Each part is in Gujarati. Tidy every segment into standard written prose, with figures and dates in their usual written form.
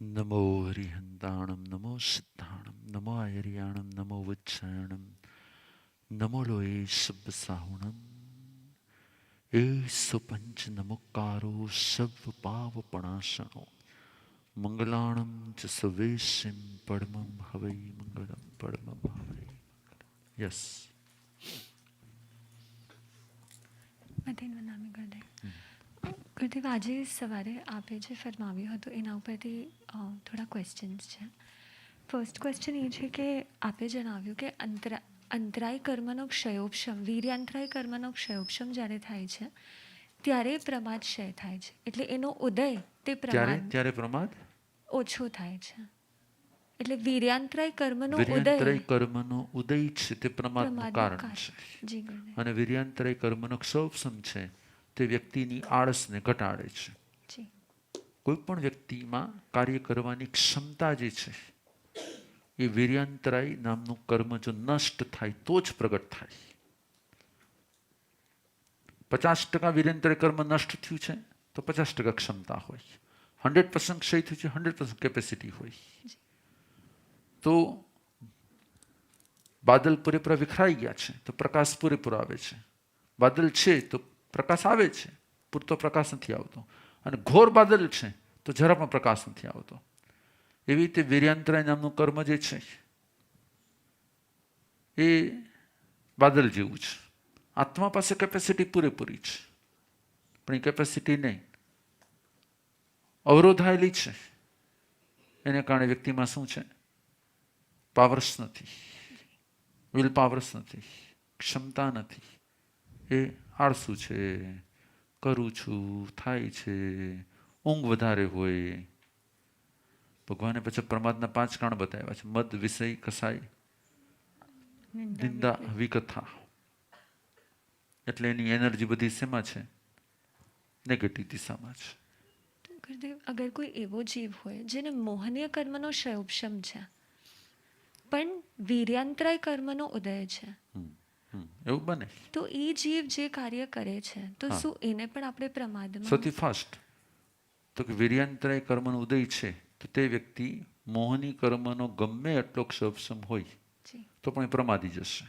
નમો હરિહંતાણમ નમો સિદ્ધાણમ નમો આયર્યાણમ નમો વચ્છાયણમ નમો લોએ સબ્બસાહુણમ એ સુપંચ નમોકારો સર્વ પાવપણાસણો મંગલાણમ ચ સવેશિમ પડમમ હવૈ મંગલમ પડમમ હવૈ. યસ. ગુરુદેવ, આજે સવારે આપે જે ફરમાવ્યું હતું એના ઉપરથી થોડા ક્વેશ્ચન્સ છે. ફર્સ્ટ ક્વેશ્ચન એ છે કે આપે જણાવ્યું કે અંતરાય કર્મનો ક્ષયોપશમ, વીર્યાંતરાય કર્મનો ક્ષયોપશમ જ્યારે થાય છે ત્યારે પ્રમાદ ક્ષય થાય છે. એટલે એનો ઉદય તે ત્યારે પ્રમાદ ઓછો થાય છે. એટલે વીર્યાંતરાય કર્મનો વીર્યાંતરાય કર્મનો ઉદય છે તે પ્રમાદનું કારણ છે. જી ગુરુદેવ. અને વીર્યાંતરાય કર્મનો ક્ષયોપશમ છે તે વ્યક્તિની આળસને ઘટાડે છે. જી. કોઈ પણ વ્યક્તિમાં કાર્ય કરવાની ક્ષમતા જે છે એ વીર્યાંતરાય નામનું કર્મ જો નષ્ટ થાય તો જ પ્રગટ થાય. 50% વીર્યાંતરાય કર્મ નષ્ટ થયું છે તો 50% ક્ષમતા હોય. 100% ક્ષય થયું છે 100% કેપેસિટી હોય. તો બાદલ પૂરેપૂરા વિખરાઈ ગયા છે તો પ્રકાશ પૂરેપૂરો આવે છે. બાદલ છે તો પ્રકાશ આવે છે, પૂરતો પ્રકાશ નથી આવતો. અને ઘોર બાદલ છે તો જરા પણ પ્રકાશ નથી આવતો. એવી રીતે વીર્યાંતરાય નામનું કર્મ જે છે એ બાદલ જેવું છે. આત્મા પાસે કેપેસિટી પૂરેપૂરી છે પણ એ કેપેસિટી નહીં, અવરોધાયેલી છે. એને કારણે વ્યક્તિમાં શું છે? પાવર્સ નથી, વિલ પાવર્સ નથી, ક્ષમતા નથી. એ આળસુ છે, કરું છું, થાય છે, ઊંઘ વધારે હોય. ભગવાને પછી પ્રમાદના 5 કારણ બતાવ્યા છે: મદ, વિષય, કસાય, નિંદા, વિકથા. એટલે એની એનર્જી બધી શેમાં છે? નેગેટિવ દિશામાં છે. ગુરુદેવ, અગર કોઈ એવો જીવ હોય જેને મોહનીય કર્મનો ક્ષયોપશમ છે પણ વીર્યાંતરાય કર્મનો ઉદય છે, એવું બને તો એ જીવ જે કાર્ય કરે છે તો શું એને પણ આપણે પ્રમાદમાં? સૌથી ફાસ્ટ તો કે વીર્યાંતરાય કર્મનો ઉદય છે તો તે વ્યક્તિ મોહની કર્મનો ગમે એટલો ક્ષયોપશમ હોય તો પણ એ પ્રમાદી જશે.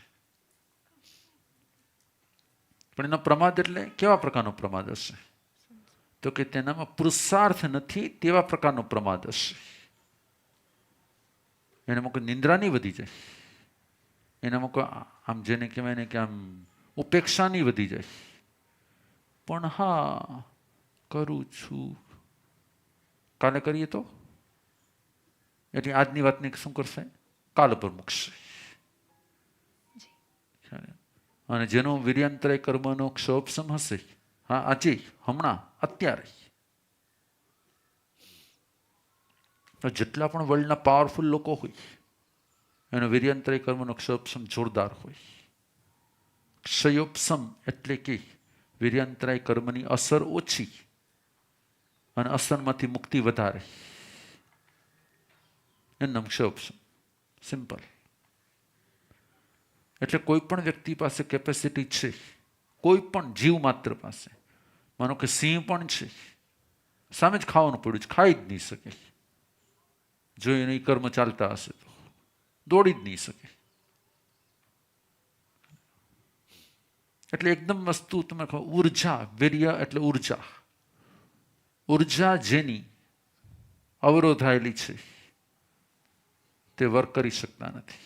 પણ એનો પ્રમાદ એટલે કેવા પ્રકારનો પ્રમાદ હશે? તો કે તેનામાં પુરુષાર્થ નથી તેવા પ્રકારનો પ્રમાદ હશે. એનામાં કોઈ નિંદ્રા નહીં વધી જાય, એનામાં કોઈ આમ જેને કહેવાય ને કે આમ ઉપેક્ષા નહીં વધી જાય. પણ હા, કરું છું, કાલે કરીએ તો એટલે આજની વાતને શું કરશે? કાલ પર મૂકશે. અને જેનો વીર્યાંતરાય કર્મનો ક્ષયોપશમ હશે, હા આજે, હમણાં, અત્યારે, તો જેટલા પણ વર્લ્ડના પાવરફુલ લોકો હોય એનો વીર્યાંતરાય કર્મનો ક્ષયોપશમ જોરદાર હોય. ક્ષયોપશમ એટલે કે વીર્યાંતરાય કર્મની અસર ઓછી અને અસરમાંથી મુક્તિ વધારે. એનું નામ ક્ષયોપશમ. સિમ્પલ. એટલે કોઈ પણ વ્યક્તિ પાસે કેપેસિટી છે, કોઈ પણ જીવ માત્ર પાસે. માનો કે સિંહ પણ છે, સામે જ ખાવાનું પડ્યું છે, ખાઈ જ નહીં શકે. જો એને કર્મ ચાલતા હશે તો દોડી જ નહીં શકે. એટલે એકદમ વસ્તુ તમે કહો, ઉર્જા, વીર્ય એટલે ઉર્જા. ઉર્જા જેની અવરોધાયેલી છે તે વર્ક કરી શકતા નથી.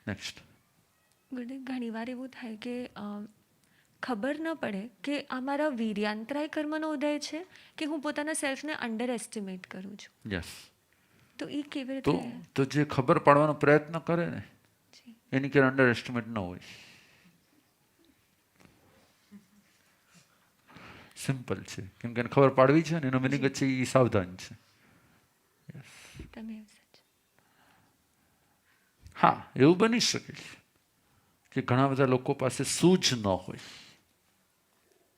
નેક્સ્ટ. ગુરુદેવ, ઘણી વાર એવું થાય કે ખબર ન પડે કે આ મારા વીર્યાંતરાય કર્મનો ઉદય છે કે હું પોતાના સેલ્ફને અંડર એસ્ટિમેટ કરું છું. યસ. તો એ કેવી રીતે? તો જે ખબર પાડવાનો પ્રયત્ન કરે ને એની કે અંડર એસ્ટિમેટ ન હોય. સિમ્પલ છે. કેમ કે એને ખબર પાડવી છે ને એનો મિનિંગ છે એ સાવધાન છે. હા, એવું બની શકે કે ઘણા બધા લોકો પાસે સૂઝ ન હોય,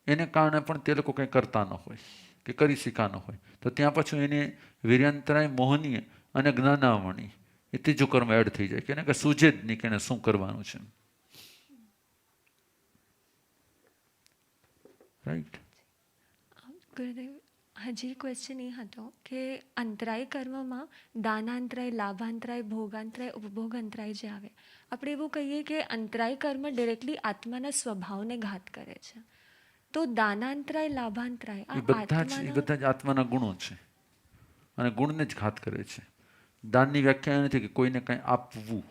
એને કારણે પણ તે લોકો કંઈ કરતા ન હોય કે કરી શીખા ન હોય. તો ત્યાં પાછું એને વીર્યાંતરાય, મોહનીય અને જ્ઞાનામણી એ ત્રીજું કર્મ એડ થઈ જાય કે એને કંઈ સૂઝે જ નહીં કે એને શું કરવાનું છે. રાઈટ. ગુરુદેવ, હજી ક્વેશ્ચન એ હતો કે અંતરાય કર્મમાં દાનાંતરાય, લાભાંતરાય, ભોગાંતરાય, ઉપભોગાંતરાય જે આવે, આપણે એવું કહીએ કે અંતરાય કર્મ ડિરેક્ટલી આત્માના સ્વભાવને ઘાત કરે છે, તો દાનાંતરાય, લાભાંતરાય એ આ બધા જ આત્માના ગુણો છે અને ગુણને જ ઘાત કરે છે. દાનની વ્યાખ્યા એ નથી કે કોઈને કંઈ આપવું.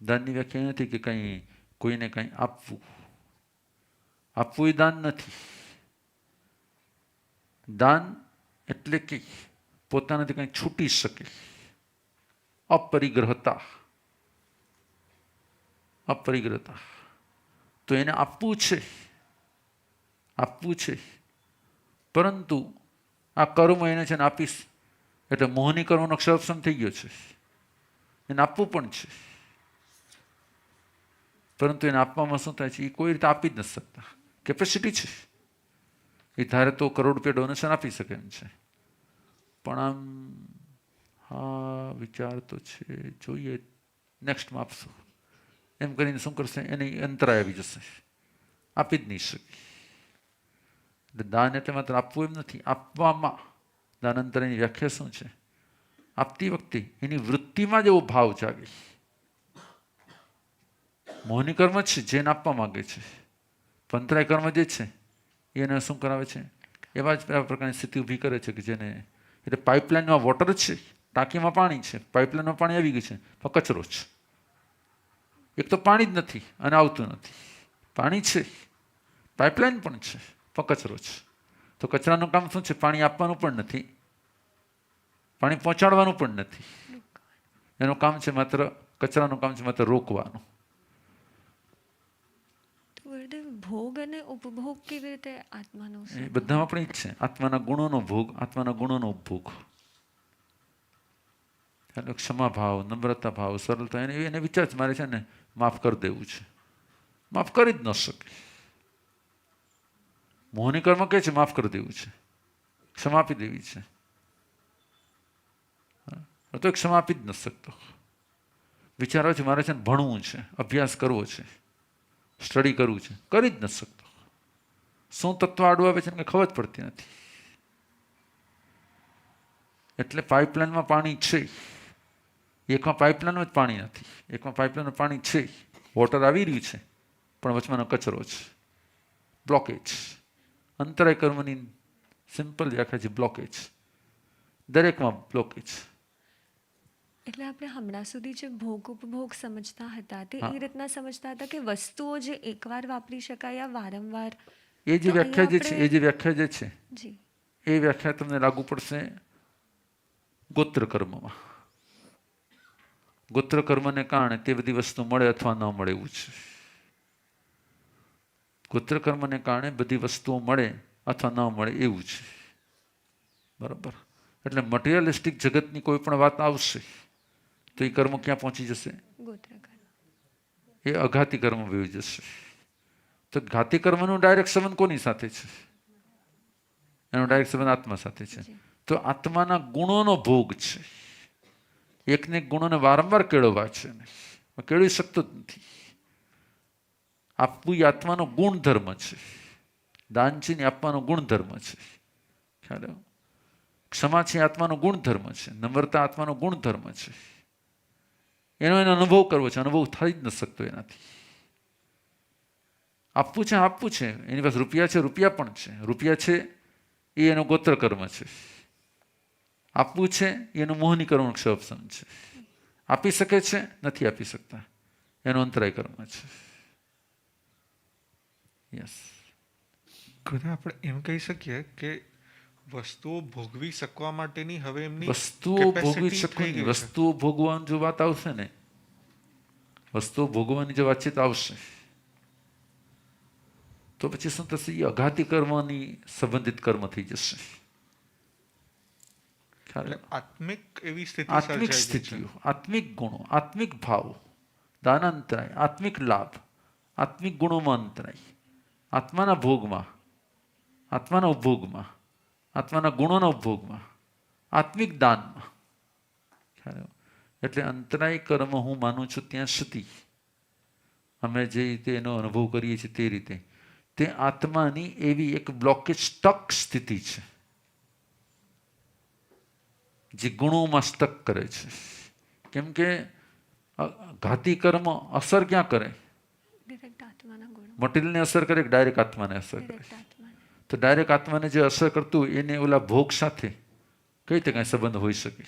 દાનની વ્યાખ્યા એ નથી કે કંઈ કોઈને કંઈ આપવું. આપવું એ દાન નથી. દાન એટલે કે પોતાનાથી કંઈ છૂટી શકે, અપરિગ્રહતા. અપરિગ્રહતા તો એને આપવું છે, આપવું છે, પરંતુ આ કર્મ એને છે ને આપીશ એટલે મોહની કર્મનો ક્ષયપસમ થઈ ગયો છે. એને આપવું પણ છે, પરંતુ એને આપવામાં શું થાય છે, એ કોઈ રીતે આપી જ નથી શકતા. કેપેસિટી છે, એ ધારે તો કરોડ રૂપિયા ડોનેશન આપી શકે એમ છે, પણ આમ હા વિચાર તો છે, જોઈએ નેક્સ્ટમાં આપશું એમ કરીને શું કરશે, એને અંતરાય આવી જશે, આપી જ નહીં શકે. એટલે દાન એટલે માત્ર આપવું એમ નથી. આપવામાં દાન અંતરાયની વ્યાખ્યા શું છે? આપતી વખતે એની વૃત્તિમાં જ એવો ભાવ જાગે. મોહની કર્મ છે જેને આપવા માંગે છે, અંતરાય કર્મ જે છે એને શું કરાવે છે, એવા જ પ્રકારની સ્થિતિ ઊભી કરે છે કે જેને, એટલે પાઇપલાઇનમાં વોટર છે, ટાંકીમાં પાણી છે, પાઇપલાઇનમાં પાણી આવી ગયું છે પણ કચરો છે. એક તો પાણી જ નથી અને આવતું નથી, પાણી છે, પાઇપલાઇન પણ છે પણ કચરો છે. તો કચરાનું કામ શું છે? પાણી આપવાનું પણ નથી, પાણી પહોંચાડવાનું પણ નથી. એનું કામ છે માત્ર, કચરાનું કામ છે માત્ર રોકવાનું. ભોગ અને ઉપભોગ કેવી રીતે આત્માનો? એ બધામાં પણ જ છે. આત્માના ગુણોનો ભોગ, આત્માના ગુણોનો ઉપભોગ. એટલે ક્ષમા ભાવ, નમ્રતા ભાવ, સરળતા, એને વિચાર છે મારે છે ને માફ કરી દેવું છે, માફ કરી જ ન શકે. મોહની કર્મ કહે છે માફ કરી દેવું છે, ક્ષમા આપી દેવી છે, તો ક્ષમા આપી જ ન શકતો. વિચારો છે મારે છે ને ભણવું છે, અભ્યાસ કરવો છે, સ્ટડી કરવું છે, કરી જ ન શકતો. શું તત્વ આડું આવે છે ને ખબર જ પડતી નથી. એટલે પાઇપલાઇનમાં પાણી છે, એકમાં પાઇપલાઇનમાં જ પાણી નથી, એકમાં પાઇપલાઇનમાં પાણી છે, વોટર આવી રહ્યું છે પણ વચમાંનો કચરો છે, બ્લોકેજ. અંતરાય કર્મની સિમ્પલ વ્યાખ્યા છે બ્લોકેજ. દરેકમાં બ્લોકેજ. એટલે આપણે હમણાં સુધી જે ભોગ ઉપભોગ સમજતા હતા તે એ રીતના સમજતા હતા કે વસ્તુઓ જે એકવાર વાપરી શકાય યા વારંવાર, એ જે વ્યાખ્યા જે છે, એ જે વ્યાખ્યા જે છે જી, એ વ્યાખ્યા તમને લાગુ પડશે ગોત્ર કર્મમાં. ગોત્ર કર્મને કારણે તે બધી વસ્તુ મળે અથવા ન મળે એવું છે. ગોત્ર કર્મને કારણે બધી વસ્તુઓ મળે અથવા ન મળે એવું છે, બરાબર. એટલે મટીરિયલિસ્ટિક જગતની કોઈ પણ વાત આવશે તો એ કર્મ ક્યાં પહોંચી જશે? ગોત્ર કર્મ. એ અઘાતી કર્મ વહી જશે. તો ઘાતી કર્મનું ડાયરેક્ટ સંબંધ કોની સાથે છે? એનો ડાયરેક્ટ સંબંધ આત્મા સાથે છે. તો આત્માના ગુણોનો ભોગ છે. એકને ગુણોને વારંવાર કેળવવા છે, કેળવી શકતો જ નથી. આપવું એ આત્માનો ગુણધર્મ છે. દાન છે ને આપવાનો ગુણધર્મ છે. ખ્યાલ આવ્યો? ક્ષમા છે આત્માનો ગુણધર્મ છે, નમ્રતા આત્માનો ગુણધર્મ છે. એનો અનુભવ કરવો છે, અનુભવ થઈ જ ન શકતો એનાથી. આપવું છે, આપવું છે, એની પાસે રૂપિયા છે, રૂપિયા પણ છે, રૂપિયા છે એ એનો ગોત્ર કર્મ છે. આપવું છે એનું મોહની કર્મનો ક્ષયપસમ છે. આપી શકે છે, નથી આપી શકતા, એનો અંતરાય કર્મ છે. યસ. ઘરે આપણે એમ કહી શકીએ કે વસ્તુઓ ભોગવી શકવા માટેની હવે એમની વસ્તુઓ ભોગવી કેપેસિટી શકો થઈ નહીં. ગઈ છે. વસ્તુઓ ભોગવાની જો વાત આવશે ને, વસ્તુઓ ભોગવાની જો વાતચીત આવશે તો પછી શું થશે? એ અઘાતી કર્મની સંબંધિત કર્મ થઈ જશે. એટલે આત્મિક એવી સ્થિતિ આત્મિક સર્જાઈ ગઈ છે. સ્થિતિઓ, આત્મિક ગુણો, આત્મિક ભાવો, દાનાંતરાય, આત્મિક લાભ, આત્મિક ગુણોમાં અંતરાય, આત્માના ભોગમાં, આત્માના ઉપભોગમાં, આત્માના ગુણોના ઉપભોગમાં, આત્મિક દાનમાં. એટલે અંતરાય કર્મ હું માનું છું ત્યાં સુધી અમે જે રીતે એનો અનુભવ કરીએ છીએ તે રીતે તે આત્માની એવી એક બ્લોકેજ સ્ટક સ્થિતિ છે જે ગુણોમાં સ્ટક કરે છે. કેમ કે ઘાતી કર્મ અસર ક્યાં કરે? ડિરેક્ટ આત્માના ગુણો, મટીરિયલને અસર કરે કે ડાયરેક્ટ આત્માને અસર કરે? ડિરેક્ટ આત્માને. તો ડાયરેક્ટ આત્માને જે અસર કરતું એને ઓલા ભોગ સાથે કઈ રીતે કાંઈ સંબંધ હોઈ શકે?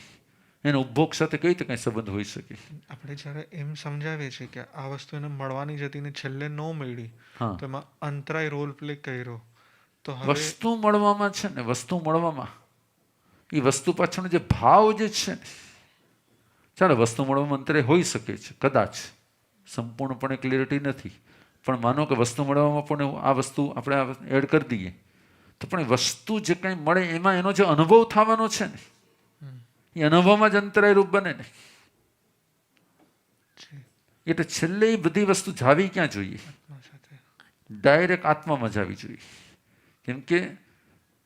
એનો ઉપભોગ સાથે કઈ રીતે કાંઈ સંબંધ હોઈ શકે? આપણે જ્યારે એમ સમજાવીએ છીએ કે આ વસ્તુ એને મળવાની જતી ને છેલ્લે ન મળી, હા, તો એમાં અંતરાય રોલ પ્લે કર્યો. તો હવે વસ્તુ મળવામાં છે ને, વસ્તુ મળવામાં એ વસ્તુ પાછળનો જે ભાવ જે છે ને, ચાલો વસ્તુ મળવામાં અંતરે હોઈ શકે છે, કદાચ સંપૂર્ણપણે ક્લિયરિટી નથી, પણ માનો કે વસ્તુ મળવામાં પણ આ વસ્તુ આપણે એડ કરી દઈએ તો પણ એ વસ્તુ જે કંઈ મળે એમાં એનો જે અનુભવ થવાનો છે ને, એ અનુભવમાં જ અંતરાય રૂપ બને ને. એટલે છેલ્લે એ બધી વસ્તુ જાવી ક્યાં જોઈએ? આત્મા સાથે ડાયરેક્ટ આત્મામાં જાવી જોઈએ. કેમ કે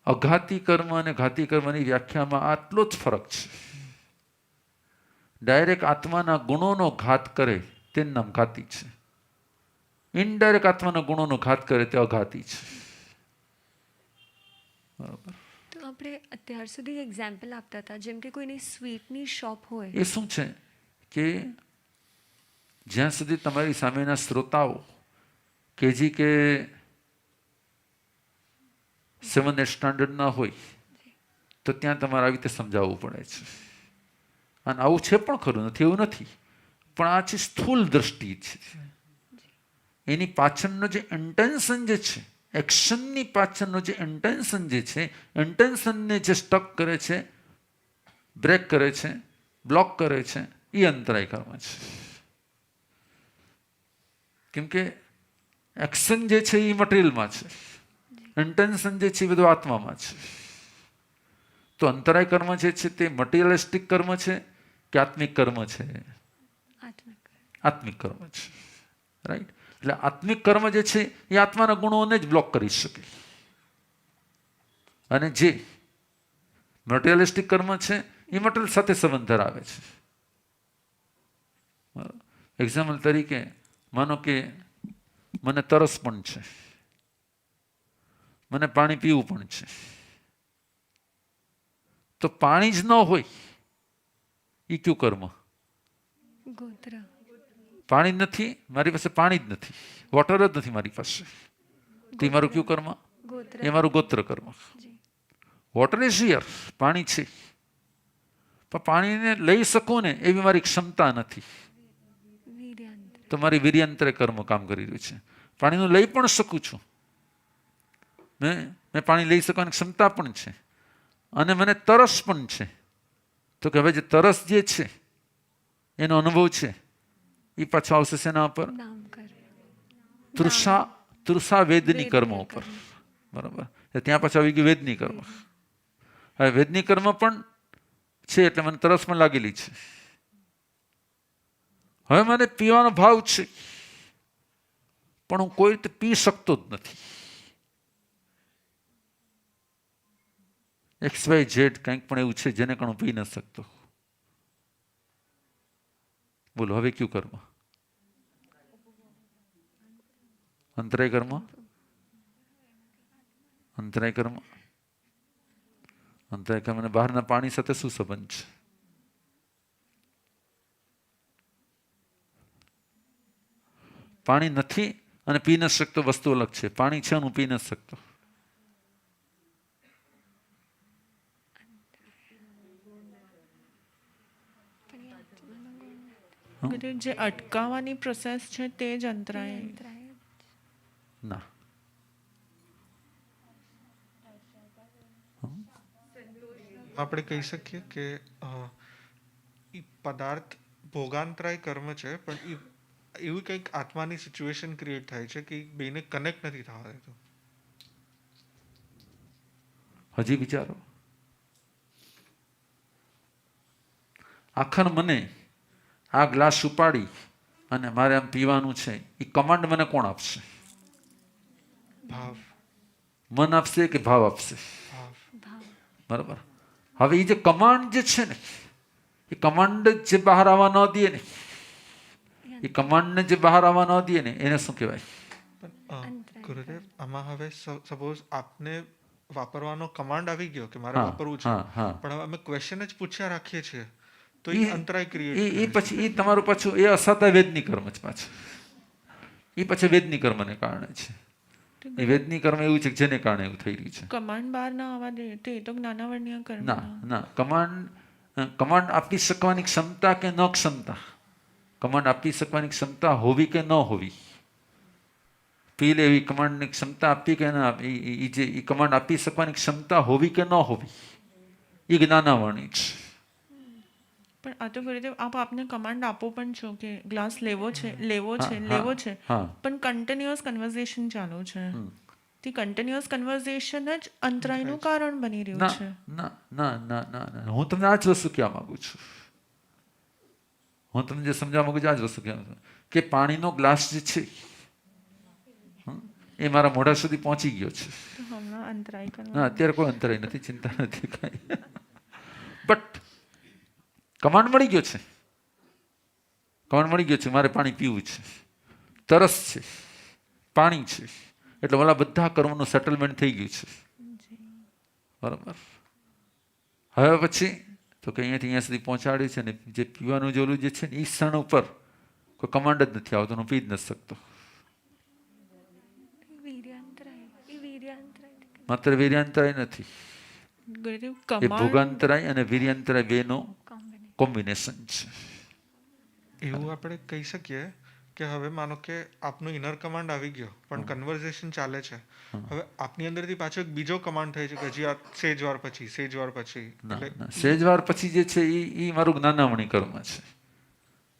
અઘાતી કર્મ અને ઘાતી કર્મની વ્યાખ્યામાં આટલો જ ફરક છે. ડાયરેક્ટ આત્માના ગુણોનો ઘાત કરે તેનું નામ ઘાતી છે, ઇનડાયરેક્ટ આત્માના ગુણોનો ઘાત કરે તે અઘાતી છે. બરાબર? તો આપણે અત્યાર સુધી એક્ઝામ્પલ આપતા હતા, જેમ કે કોઈની સ્વીટની શોપ હોય, એ શું છે કે જ્યાં સુધી તમારી સામેના શ્રોતાઓ કેજી કે 7-8 સ્ટાન્ડર્ડ ના હોય તો ત્યાં તમારે આવી રીતે સમજાવવું પડે છે. અને આવું છે પણ ખરું, નથી એવું નથી, પણ આ છે સ્થૂલ દ્રષ્ટિ છે. એની પાછળનો જે ઇન્ટેન્શન જે છે, એક્શનની પાછળનો જે ઇન્ટેન્શન જે છે, ઇન્ટેન્શનને જે સ્ટક કરે છે, બ્રેક કરે છે, બ્લોક કરે છે, એ અંતરાય કર્મ છે. કેમ કે એક્શન જે છે એ મટીરિયલમાં છે, ઇન્ટેન્શન જે છે એ બધું આત્મામાં છે. તો અંતરાય કર્મ જે છે તે મટીરિયલિસ્ટિક કર્મ છે કે આત્મિક કર્મ છે? આત્મિક. આત્મિક કર્મ છે. રાઈટ? એટલે આત્મિક કર્મ જે છે એ આત્માના ગુણોને જ બ્લોક કરી શકે, અને જે મટીરિયલિસ્ટિક કર્મ છે એ મટીરિયલ સાથે સંબંધ ધરાવે છે. એક્ઝામ્પલ તરીકે માનો કે મને તરસ પણ છે, મને પાણી પીવું પણ છે, તો પાણી જ ન હોય એ કયું કર્મ? ગોત્ર. પાણી નથી મારી પાસે, પાણી જ નથી, વોટર જ નથી મારી પાસે, તો એ મારું કયું કર્મ? ગોત્ર. એ મારું ગોત્ર કર્મ. જી. વોટર ઇઝ હિયર, પાણી છે, પણ પાણીને લઈ શકું ને એવી મારી ક્ષમતા નથી, વીર્યાંતર. તો મારી વીર્યાંતરે કર્મ કામ કરી રહ્યું છે. પાણીનું લઈ પણ શકું છું, મેં પાણી લઈ શકવાની ક્ષમતા પણ છે, અને મને તરસ પણ છે, તો કે હવે જે તરસ જે છે એનો અનુભવ છે એ પાછો આવશે શેના ઉપર? નામ કર. તૃષા વેદની કર્મ વેદની ઉપર. કર્મ. બરાબર? ત્યાં પાછું આવી ગયું વેદની કર્મ. હવે વેદની કર્મ પણ છે એટલે મને તરસ પણ લાગેલી છે. હવે મને પીવાનો ભાવ છે, પણ હું કોઈ રીતે પી શકતો જ નથી. XYZ કંઈક પણ એવું છે જેને કારણે હું પી ન શકતો. બોલો હવે કયું કર્મ? અંતરાય કર્મ. અંતરાય કર્મ. અંતરાય કર્મ અને બહારના પાણી સાથે શું સંબંધ છે? પાણી નથી અને પી ન શકતો વસ્તુ અલગ છે, પાણી છે અને હું પી ન શકતો. જે અટકાવવાની પ્રોસેસ છે તે જ અંતરાય. અંતરાય. ના. આપણે કહી શકીએ કે ઈ પદાર્થ ભોગાંતરાય કર્મ છે, પણ એવી કંઈક આત્માની સિચ્યુએશન ક્રિએટ થાય છે કે ઈ બેને કનેક્ટ નથી થવા દેતું. હજી વિચારો. આખર મને આ ગ્લાસ ઉપાડી અને મારે આમ પીવાનું છે, એ કમાન્ડ મને કોણ આપશે? ભાવ. મન આપશે કે ભાવ આપશે? ભાવ. ભાવ. બરાબર? હવે એ જે કમાન્ડ જે છે ને, એ કમાન્ડ જે બહાર આવવા ન દે ને, એ કમાન્ડને જે બહાર આવવા ન દે ને, એને શું કહેવાય? પણ અંતરાય ગુરુદેવ આમાં હવે સપોઝ આપને વાપરવાનો કમાન્ડ આવી ગયો કે મારે હા, વાપરવું છે, હા, હા. પણ હવે અમે ક્વેશ્ચન જ પૂછ્યા રાખીએ છીએ તો એ ઈ- અંતરાય એ ક્રિએટ પછી એ તમારું પાછું એ અસતા વેદની કર્મ છે પાછું. એ પછી વેદની કર્મને કારણે છે. એ વેદની કર્મ એવું છે કે જેને કારણે એવું થઈ રહ્યું છે. કમાન્ડ બહાર ના આવવા દે તે તો જ્ઞાનાવર્ણીય કર્મ ના કમાન્ડ આપી શકવાની ક્ષમતા કે ન ક્ષમતા, કમાન્ડ આપી શકવાની ક્ષમતા હોવી કે ન હોવી, ફીલ એવી કમાન્ડની ક્ષમતા આપી કે ના આપી, એ કમાન્ડ આપી શકવાની ક્ષમતા હોવી કે ન હોવી, એ જ્ઞાનાવરણી છે. પણ આ તો ગુરુદેવ આપને કમાન્ડ આપો પણ છો કે ગ્લાસ લેવો છે હા, લેવો છે, હા. પણ કન્ટિન્યુઅસ કન્વર્ઝેશન ચાલુ છે. તે કન્ટિન્યુઅસ કન્વર્ઝેશન જ અંતરાયનું કારણ બની રહ્યું ના છે. ના ના ના ના ના હું તમને આ જ વસ્તુ કહેવા માંગુ છું. હું તમને જે સમજાવવા માંગુ છું આ જ વસ્તુ કહેવા માંગુ છું કે પાણીનો ગ્લાસ જે છે એ મારા મોઢા સુધી પહોંચી ગયો છે. તો હમણાં અંતરાય ના કરવા અત્યારે કોઈ અંતરાય નથી, ચિંતા નથી કાંઈ. બટ કમાન્ડ મળી ગયો છે, કમાન્ડ મળી ગયો છે, મારે પાણી પીવું છે, તરસ છે, પાણી છે, એટલે ઓલા બધા કર્મનું સેટલમેન્ટ થઈ ગયું છે. બરાબર. હવે પછી તો કે અહીંયાથી અહીંયા સુધી પહોંચાડ્યું છે ને જે પીવાનું જોલું જે છે ને એ ક્ષણ ઉપર કોઈ કમાન્ડ જ નથી આવતો, હું પી જ નથી શકતો. માત્ર વીર્યાંતરાય નથી, ગુરુદેવ એ કમાન્ડ ભોગાંતરાય અને વીર્યાંતરાય બેનો કોમ્બિનેશન છે. એવું આપણે કહી શકીએ કે હવે માનો કે આપનો ઇનર કમાન્ડ આવી ગયો પણ કન્વર્ઝેશન ચાલે છે, હવે આપની અંદરથી પાછો એક બીજો કમાન્ડ થાય છે કે હજી આ સેજવાર પછી ના સેજવાર પછી જે છે એ મારું જ્ઞાનામણી કર્મ છે.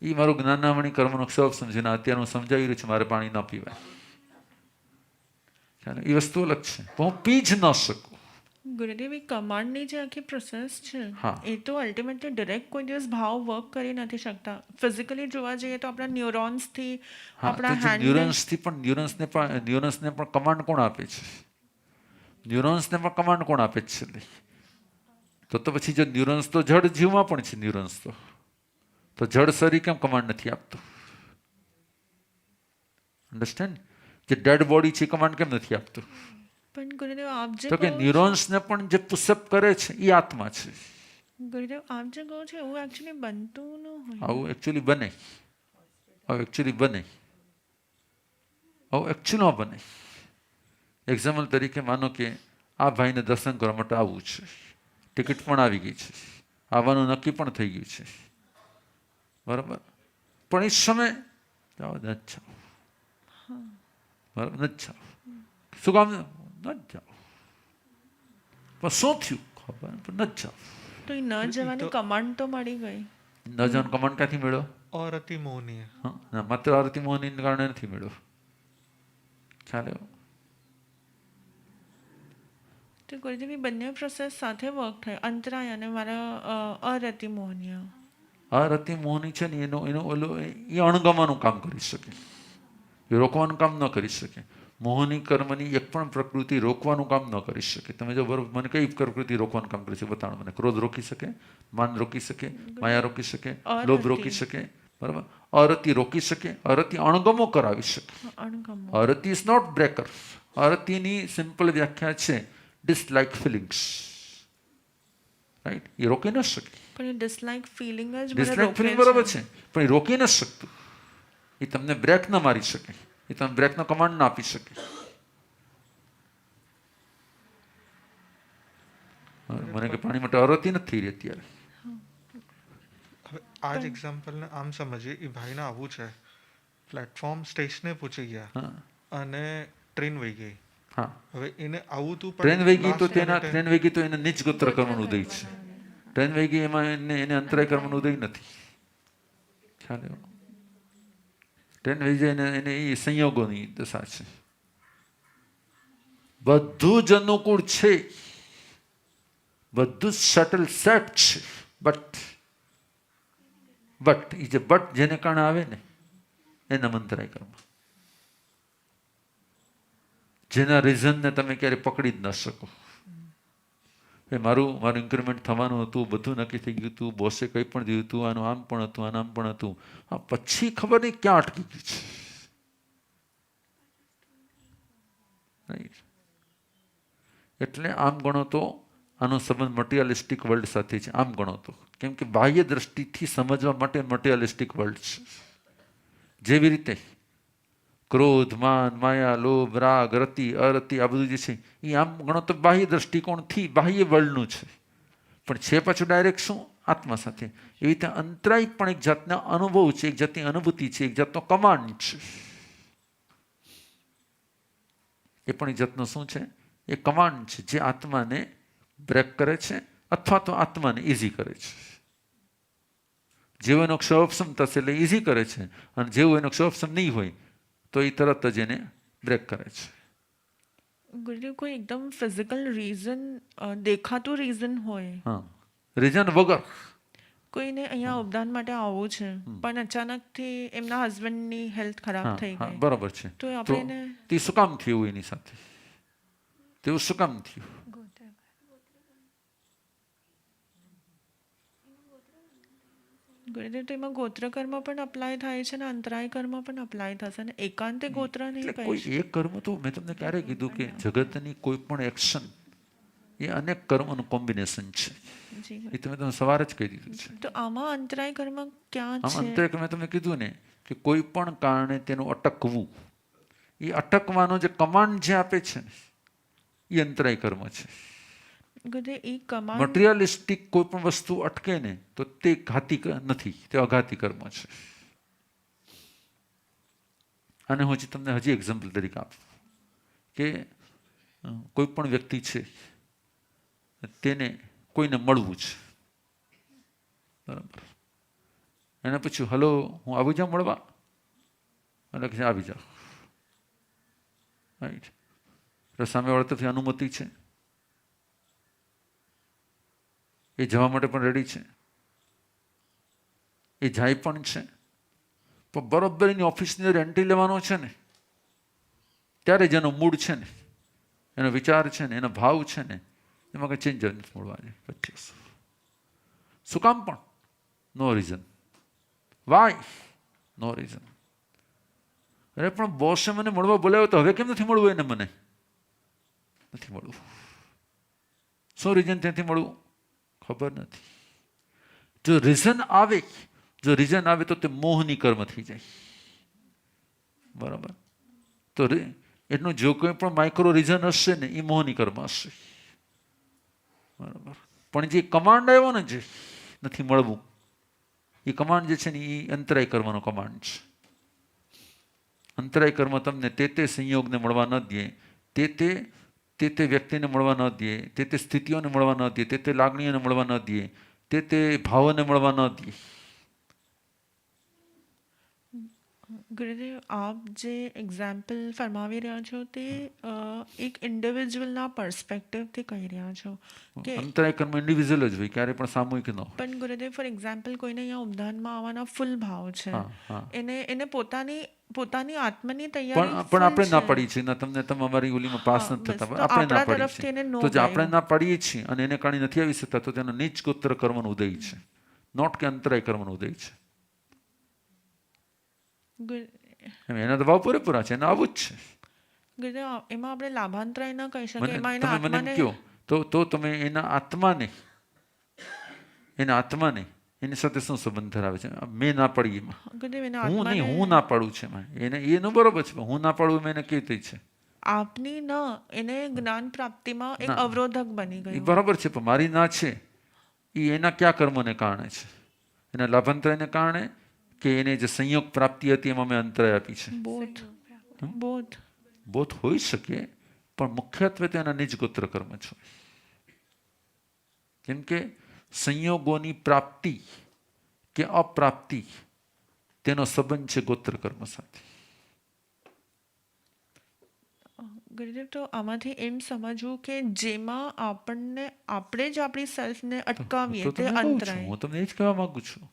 એ મારું જ્ઞાનામણી કર્મનો ક્ષોભ સમજીને અત્યારે હું સમજાવી રહ્યું છું મારે પાણી ન પીવાય. એ વસ્તુ અલગ છે, હું પી જ ન શકું. ગુરુદેવ એ કમાન્ડની જે આખી પ્રોસેસ છે હા. એ તો અલ્ટિમેટલી ડિરેક્ટ કોઈ દિવસ ભાવ વર્ક કરી નથી શકતા. ફિઝિકલી જોવા જઈએ તો આપણા ન્યુરોન્સથી હા, આપણા તો હેન્ડ ન્યુરોન્સથી પણ ન્યુરોન્સને પણ કમાન્ડ કોણ આપે છે? ન્યુરોન્સને પણ કમાન્ડ કોણ આપે છે? તો પછી જો ન્યુરોન્સ તો જડ જીવમાં પણ છે, ન્યુરોન્સ તો જડ શરીર કેમ કમાન્ડ નથી આપતો? અન્ડરસ્ટેન્ડ? જે ડેડ બોડી છે કમાન્ડ કેમ નથી આપતો? પણ ગુરુદેવ આપ જે તો કે ન્યુરોન્સને પણ જે પુશઅપ કરે છે એ આત્મા છે. ગુરુદેવ આપ જે કહો છો એવું એકચ્યુઅલી બનતું ન હોય. આવું એકચ્યુઅલી બને, આવું એકચ્યુઅલી બને. એક્ઝામ્પલ તરીકે માનો કે આ ભાઈને દર્શન કરવા માટે આવવું છે, ટિકિટ પણ આવી ગઈ છે, આવવાનું નક્કી પણ થઈ ગયું છે, બરાબર, પણ એ સમય જાઓ નથી જાઓ, બરાબર, નથી જાઓ. શું કામ? નથી જાઓ. પણ શું થયું ખબર પણ નથી જાઓ. તો એ ન જવાની કમાન્ડ તો મળી ગઈ. ન જવાનો કમાન્ડ ક્યાંથી મળ્યો? ઓર અતિ મોહનીય. ના, માત્ર આરતી મોહનીને કારણે નથી મળ્યો. ખ્યાલ આવ્યો? તો ગુરુદેવ એ બંને પ્રોસેસ સાથે વર્ક થાય, અંતરાય અને મારા અરતિ મોહનીય. અરતિ મોહની છે ને એ અણગમાનું કામ કરી શકે, એ રોકવાનું કામ ન કરી શકે. મોહની કર્મની એક પણ પ્રકૃતિ રોકવાનું કામ ન કરી શકે. તમે જો બરોબર મને કઈ પ્રકૃતિ રોકવાનું કામ કરી શકે બતાવો મને. ક્રોધ રોકી શકે, માન રોકી શકે, માયા રોકી શકે, લોભ રોકી શકે, બરાબર. અરતિ રોકી શકે, અરતિ અણગમો કરાવી શકે. અરતિ ઇઝ નોટ બ્રેકર. અરતિની સિમ્પલ વ્યાખ્યા છે ડિસલાઇક ફિલિંગ્સ, રાઈટ? એ રોકી ન શકે. પણ એ ડિસલાઇક ફિલિંગ જ ડિસલાઇક ફિલિંગ બરાબર છે, પણ એ રોકી ન શકતું. એ તમને બ્રેક ન મારી શકે, એ તમને બ્રેકનો કમાન્ડ ના આપી શકે. મને કે પાણી માટે અરતિ નથી થઈ રહી અત્યારે. હવે આ જ એક્ઝામ્પલને આમ સમજીએ, એ ભાઈને આવવું છે, પ્લેટફોર્મ સ્ટેશને પહોંચી ગયા અને ટ્રેન વહી ગઈ. હા, હવે એને આવું તું ટ્રેન વહી ગઈ તો એને નીચ ગોત્ર કર્મનું ઉદય છે. ટ્રેન વહી ગઈ એમાં એને અંતરાય કર્મનું ઉદય નથી. ખ્યાલ આવ્યો? ટ્રેન વહી જાય એને એ સંયોગોની દશા છે. બધું જ અનુકૂળ છે, બધું જ શટલ સેટ છે, બટ એ જે બટ જેને કારણે આવે ને એના અંતરાય કર્મ, જેના રીઝનને તમે ક્યારે પકડી જ ન શકો. એ મારું ઇન્ક્રીમેન્ટ થવાનું હતું, બધું નક્કી થઈ ગયું હતું, બોસે કંઈ પણ દીધું હતું, આનું આમ પણ હતું, આનું આમ પણ હતું, આ પછી ખબર નહીં ક્યાં અટકી ગયું છે. એટલે આમ ગણો તો આનો સંબંધ મટીરિયલિસ્ટિક વર્લ્ડ સાથે છે. આમ ગણો તો કેમ કે બાહ્ય દ્રષ્ટિથી સમજવા માટે મટીરિયલિસ્ટિક વર્લ્ડ છે. જેવી રીતે ક્રોધ, માન, માયા, લોભ, રાગ, રતિ, અરતિ આ બધું જે છે એ આમ ગણો તો બાહ્ય દ્રષ્ટિકોણથી બાહ્ય વર્લ્ડનું છે, પણ છે પાછું ડાયરેક્ટ શું આત્મા સાથે. એવી રીતે અંતરાય પણ એક જાતના અનુભવ છે, એક જાતની અનુભૂતિ છે, એક જાતનો કમાન્ડ છે. એ પણ એક જાતનો શું છે? એ કમાન્ડ છે જે આત્માને બ્રેક કરે છે અથવા તો આત્માને ઇઝી કરે છે. જેવો એનો ક્ષયોપશમ થશે એટલે ઇઝી કરે છે, અને જેવું એનો ક્ષયોપશમ નહીં હોય તો એ તરત જ એને બ્રેક કરે છે. ગુરુદેવ કોઈ એકદમ ફિઝિકલ રીઝન દેખાતું રીઝન હોય, હા, રીઝન વગર કોઈને અહીંયા અવદાન માટે આવવું છે પણ અચાનકથી એમના હસબન્ડની હેલ્થ ખરાબ હા થઈ હા ગઈ, બરાબર છે. તો તો આપણે તે શું કામ થયું એની સાથે? તેવું શું કામ થયું? ગુરુદેવ તો એમાં ગોત્ર કર્મ પણ અપ્લાય થાય છે ને અંતરાય કર્મ પણ અપ્લાય થશે ને એકાંતે ગોત્ર નહીં એટલે પાઈ કોઈ એક કર્મ તો મેં તમને ક્યારે કીધું કે જગતની કોઈ પણ એક્શન એ અનેક કર્મનું કોમ્બિનેશન છે. જી એ તમે સવારે જ કહી દીધું છે. તો આમાં અંતરાય કર્મ ક્યાં આમ છે? અંતરે મેં તમને કીધું ને કે કોઈ પણ કારણે તેનું અટકવું, એ અટકવાનો જે કમાન્ડ જે આપે છે ને એ અંતરાય કર્મ છે. ગુરુદેવ એ કમાન્ડ મટીરિયલિસ્ટિક કોઈ પણ વસ્તુ અટકે ને તો તે ઘાતી નથી, તે અઘાતી કર્મ છે. અને હું તમને હજી એક્ઝામ્પલ તરીકે આપું કે કોઈ પણ વ્યક્તિ છે તેને કોઈને મળવું છે, બરાબર. એને પૂછ્યું, હલો હું આવી જાઉં મળવા? એટલે કે આવી જાઓ. રાઈટ. સામેવાળા તરફથી અનુમતિ છે, એ જવા માટે પણ રેડી છે, એ જાય પણ છે, પણ બરોબર એની ઓફિસની અંદર એન્ટ્રી લેવાનો છે ને ત્યારે જેનો મૂડ છે ને, એનો વિચાર છે ને, એનો ભાવ છે ને, એમાં કંઈ ચેન્જ નથી મળવા. 25 શું કામ? પણ નો રીઝન. વાય? નો રીઝન. અરે પણ બોસે મને મળવા બોલાવ્યો તો હવે કેમ નથી મળવું? એને મને નથી મળવું. શું રીઝન ત્યાંથી મળવું? ખબર નથી. જો રીઝન આવે તો તે મોહની કર્મ થઈ જાય, બરાબર. તો એનું જો કોઈ પણ માઇક્રો રીઝન હશે ને એ મોહની કર્મ હશે, બરાબર. પણ જે કમાન્ડ આવ્યો ને જે નથી મળવું, એ કમાન્ડ જે છે ને એ અંતરાય કર્મનો કમાન્ડ છે. અંતરાય કર્મ તમને તે સંયોગને મળવા ન દે, તે વ્યક્તિને મળવા ન દે, તે સ્થિતિઓને મળવા ન દે, તે લાગણીઓને મળવા ન દે, તે ભાવોને મળવા ન દે. ગુરુદેવ આપ જે એક્ઝામ્પલ ફરમાવી રહ્યા છો તે એક ઇન્ડિવિજ્યુઅલના પર્સપેક્ટિવથી કહી રહ્યા છો કે અંતરાય કર્મ ઇન્ડિવિજ્યુઅલ જ હોય, ક્યારે પણ સામૂહિક ન હોય. પણ ગુરુદેવ ફોર એક્ઝામ્પલ કોઈને અહીંયા ઉદ્ધાનમાં આવવાના ફૂલ ભાવ છે, એને પોતાની આત્માની તૈયારી પણ આપણે ના પડી છે ને, તમે અમારી ઓલીમાં પાસ નથી થતા, આપણે ના પડી છે. તો જે આપણે ના પડીએ છીએ અને એને કારણે નથી આવી શકતા, તો તેનો નીચ ગોત્ર કર્મનો ઉદય છે, નોટ કે અંતરાય કર્મનો ઉદય છે. એના તો ભાવ પૂરેપૂરા છે, એને આવું જ છે. ગુરુદેવ એમાં આપણે લાભાંતરાય ન કહી શકીએ. એમાં તમે મને એમ કહો તો તમે એના આત્માને એની સાથે શું સંબંધ ધરાવે છે? મેં ના પડી એમાં, હું ના પાડું છે એમાં, એનું બરોબર છે, હું ના પાડું એમાં એને કેવી રીતે છે? આપની ન એને જ્ઞાન પ્રાપ્તિમાં એક અવરોધક બની ગયું. બરાબર છે, પણ મારી ના છે એ એના કયા કર્મોને કારણે છે? એના લાભાંતરાયને કારણે કે એને જે સંયોગ પ્રાપ્તિ હતી એમાં મેં અંતરાય આપી છે? બોથ હોઈ શકે, પણ મુખ્યત્વે તો એના નિજ ગોત્ર કર્મ છે. કેમ કે સંયોગોની પ્રાપ્તિ કે અપ્રાપ્તિ તેનો સંબંધ છે ગોત્ર કર્મ સાથે. ગુરુદેવ તો આમાંથી એમ સમજવું કે જેમાં આપણે જ આપણી સેલ્ફને અટકાવીએ તે અંતરાય. હું તમને એ જ કહેવા માંગુ છું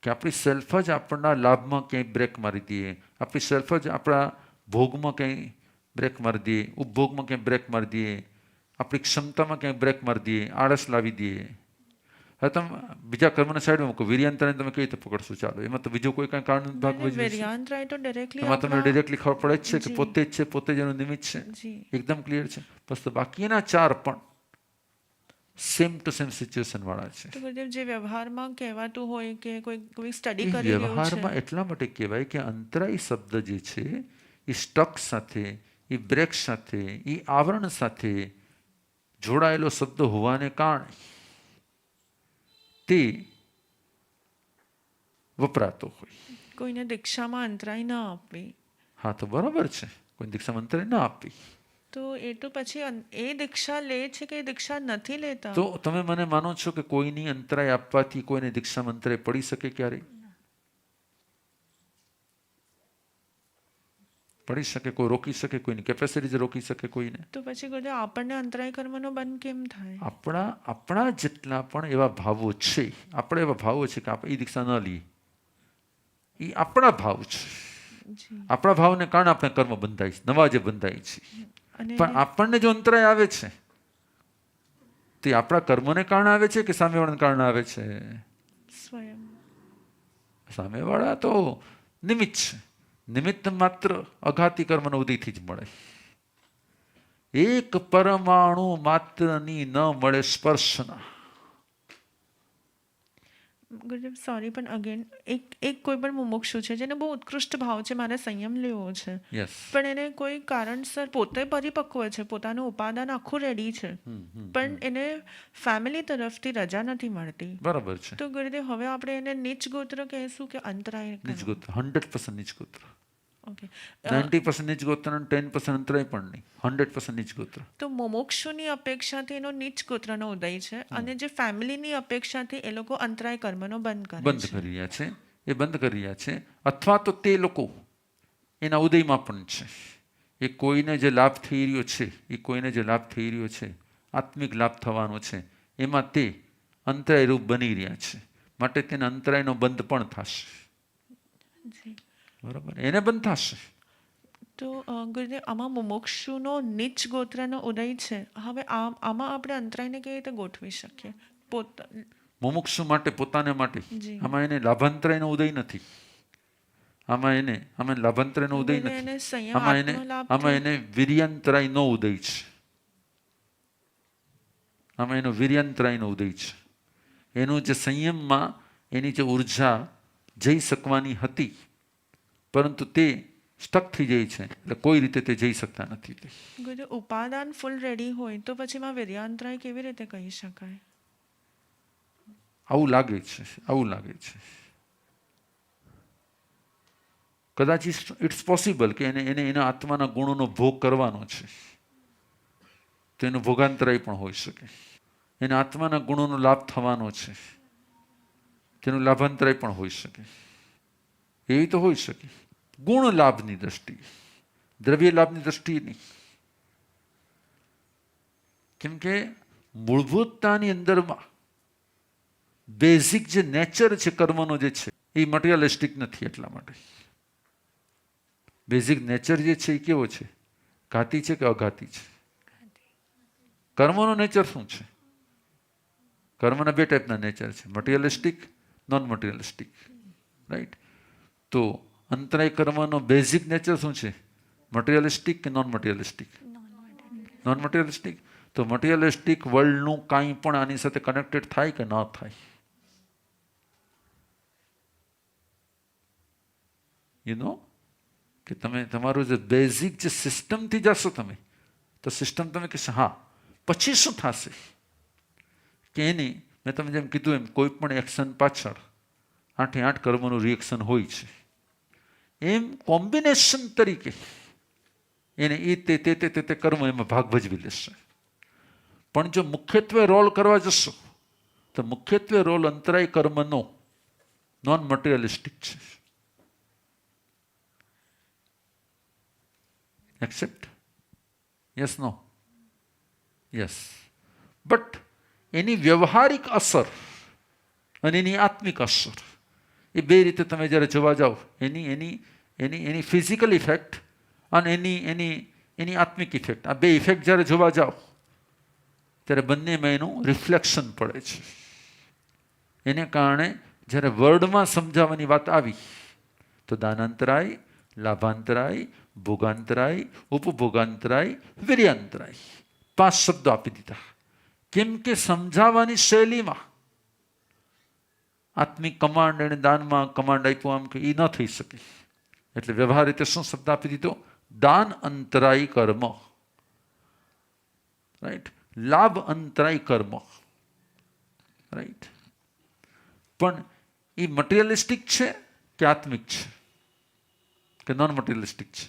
કે આપણી સેલ્ફ જ આપણા લાભમાં ક્યાંય બ્રેક મારી દઈએ, આપણી સેલ્ફ જ આપણા ભોગમાં ક્યાંય બ્રેક મારી દઈએ, ઉપભોગમાં ક્યાંય બ્રેક મારી દઈએ, આપણી ક્ષમતામાં ક્યાંય બ્રેક મારી દઈએ, આળસ લાવી દઈએ. હવે તમે બીજા કર્મને સાઈડમાં મૂકો, વીર્યાંતરાય તમે કેવી રીતે પકડશો? ચાલો, એમાં તો બીજો કોઈ કાંઈ કારણ ભાગ ભજવે છે? વેરિયાંતરાય તો ડાયરેક્ટલી એમાં તમને ડિરેક્ટલી ખબર પડે જ છે કે જી. પોતે જ છે, પોતે જ એનું નિમિત્ત છે, જી એકદમ ક્લિયર છે. બસ તો બાકીના 4 પણ સેમ ટુ સેમ સિચ્યુએશન વાળા છે. તો ગુરુદેવ જે વ્યવહારમાં કહેવાતું હોય કે કોઈ સ્ટડી એ કરી રહ્યું વ્યવહારમાં છે, એટલા માટે કહેવાય કે અંતરાય શબ્દ જે છે એ સ્ટક સાથે, એ બ્રેક સાથે, એ આવરણ સાથે જોડાયેલો શબ્દ હોવાને કારણે તે વપરાતો હોય. કોઈને દીક્ષામાં અંતરાય ન આપવી, હા, તો બરાબર છે, કોઈ દીક્ષામાં અંતરાય ના આપવી. તો એ તો પછી એ દીક્ષા લે છે કે એ દીક્ષા નથી લેતા? તો તમે મને માનો છો કે કોઈની અંતરાય આપવાથી કોઈને દીક્ષામાં અંતરાય પડી શકે? ક્યારેય પડી શકે? કોઈ રોકી શકે? કોઈની કેપેસિટી રોકી શકે કોઈને? તો પછી ગુરુદેવ આપણને અંતરાય કર્મનો બંધ કેમ થાય? આપણા જેટલા પણ એવા ભાવો છે, આપણે એવા ભાવો છે કે આપણે એ દીક્ષા ન લઈએ, એ આપણા ભાવ છે. જી. આપણા ભાવને કારણે આપણે કર્મ બંધાય છે, નવા જે બંધાય છે. અને પણ આપણને જો અંતરાય આવે છે તે આપણા કર્મને કારણે આવે છે કે સામેવાળાને કારણે આવે છે? સ્વયં સામેવાળા તો નિમિત્ત છે. નિમિત્ત માત્ર અઘાતી કર્મનો ઉદયથી જ મળે. એક પરમાણુ માત્રની ન મળે સ્પર્શના. ગુરુદેવ સોરી, પણ અગેન એક કોઈ પણ મુમુક્ષુ છે જેને બહુ ઉત્કૃષ્ટ ભાવ છે, મારે સંયમ લેવો છે, યસ. પણ એને કોઈ કારણસર પોતે પરિપક્વ છે, પોતાનું ઉપાદાન આખું રેડી છે, પણ એને ફેમિલી તરફથી રજા નથી મળતી, બરાબર છે. તો ગુરુદેવ હવે આપણે એને નીચ ગોત્ર કહેશું કે અંતરાય? નીચ ગોત્ર, 100% નીચ ગોત્ર. ઓકે. 90% નીચ ગોત્ર અને 10% અંતરાય પણ નહીં, 100% નીચ ગોત્ર. તો મુમુક્ષુની અપેક્ષાથી એનો નીચ ગોત્રનો ઉદય છે, અને જે ફેમિલીની અપેક્ષાથી એ લોકો અંતરાય કર્મનો બંધ બંધ કરે કરી રહ્યા છે. એ બંધ કરી રહ્યા છે. અથવા તો તે લોકો એના ઉદયમાં પણ છે. એ કોઈને જે લાભ થઈ રહ્યો છે, આત્મિક લાભ થવાનો છે, એમાં તે અંતરાય રૂપ બની રહ્યા છે. માટે તેને અંતરાયનો બંધ પણ થશે. છે. બરાબર, એને બંધ થશે. તો ગુરુદેવ, આમાં મુમુક્ષુનો નીચ ગોત્રનો ઉદય છે. હવે આમાં આપણે અંતરાયને કેવી રીતે ગોઠવી શકીએ? મુમુક્ષુ માટે, પોતાને માટે. જી. આમાં એને લાભાંતરાયનો ઉદય નથી. આમાં લાભાંતરાયનો ઉદય ગુરુદેવ, નથી. એને સંયમ આત્મલાભ આમાં એને વીર્યાંતરાયનો ઉદય છે. આમાં એનો વીર્યાંતરાયનો ઉદય છે. એનું જે સંયમમાં એની જે ઉર્જા જઈ શકવાની હતી, પરંતુ તે સ્ટક થઈ જાય છે, એટલે કોઈ રીતે તે જઈ શકતા નથી. ગુરુદેવ, ઉપાદાન ફૂલ રેડી હોય તો પછી એમાં વીર્યાંતરાય કેવી રીતે કહી શકાય? આવું લાગે છે. કદાચ ઇટ્સ પોસિબલ કે એને એના આત્માના ગુણોનો ભોગ કરવાનો છે, તો એનું ભોગાંતરાય પણ હોઈ શકે. એના આત્માના ગુણોનો લાભ થવાનો છે, તેનું લાભાંતરાય પણ હોઈ શકે. એવી તો હોઈ શકે. ગુણ લાભની દ્રષ્ટિએ, દ્રવ્ય લાભની દ્રષ્ટિએ નહીં. કેમ કે મૂળભૂતતાની અંદરમાં બેઝિક જે નેચર છે કર્મનો જે છે એ મટીરિયલિસ્ટિક નથી. એટલા માટે બેઝિક નેચર જે છે એ કેવો છે? ઘાતી છે કે અઘાતી છે? કર્મનો નેચર શું છે? કર્મના 2 ટાઈપના નેચર છે, મટીરિયલિસ્ટિક, નોન મટીરિયલિસ્ટિક. રાઈટ? તો અંતરાય કર્મનો બેઝિક નેચર શું છે? મટીરિયલિસ્ટિક કે નોન મટીરિયલિસ્ટિક? Non materialistic. તો મટીરિયલિસ્ટિક વર્લ્ડનું કાંઈ પણ આની સાથે કનેક્ટેડ થાય કે ન થાય? કે તમે તમારું જે બેઝિક જે સિસ્ટમથી જશો તમે, તો સિસ્ટમ તમે કહેશો હા, પછી શું થશે? કે એની મેં તમે જેમ કીધું એમ કોઈ પણ એક્શન પાછળ 8 કર્મનું રિએક્શન હોય છે. એમ કોમ્બિનેશન તરીકે એને તે કર્મ એમાં ભાગ ભજવી લેશે. પણ જો મુખ્યત્વે રોલ કરવા જશો તો મુખ્યત્વે રોલ અંતરાય કર્મનો નોન મટીરિયલિસ્ટિક છે. Accept? Yes, no? Yes. But એની વ્યવહારિક અસર અને એની આત્મિક અસર, એ 2 રીતે તમે જ્યારે જોવા જાઓ, એની ફિઝિકલ ઇફેક્ટ અને એની આત્મિક ઇફેક્ટ, આ 2 ઇફેક્ટ જ્યારે જોવા જાઓ ત્યારે બંનેમાં એનું રિફ્લેક્શન પડે છે. એને કારણે જ્યારે વર્ડમાં સમજાવવાની વાત આવી તો દાનાંતરાય, લાભાંતરાય, ભોગાંતરાય, ઉપભોગાંતરાય, વીર્યાંતરાય 5 શબ્દો આપી દીધા. કેમ કે સમજાવવાની શૈલીમાં આત્મિક કમાન્ડ એને દાનમાં કમાન્ડ આપ્યો આમ કે એ ન થઈ શકે. એટલે વ્યવહાર રીતે શું શબ્દ આપી દીધો? દાન અંતરાય કર્મ, રાઈટ, લાભ અંતરાય કર્મ, રાઈટ. પણ એ મટીરિયલિસ્ટિક છે કે આત્મિક છે કે નોન મટીરિયલિસ્ટિક છે?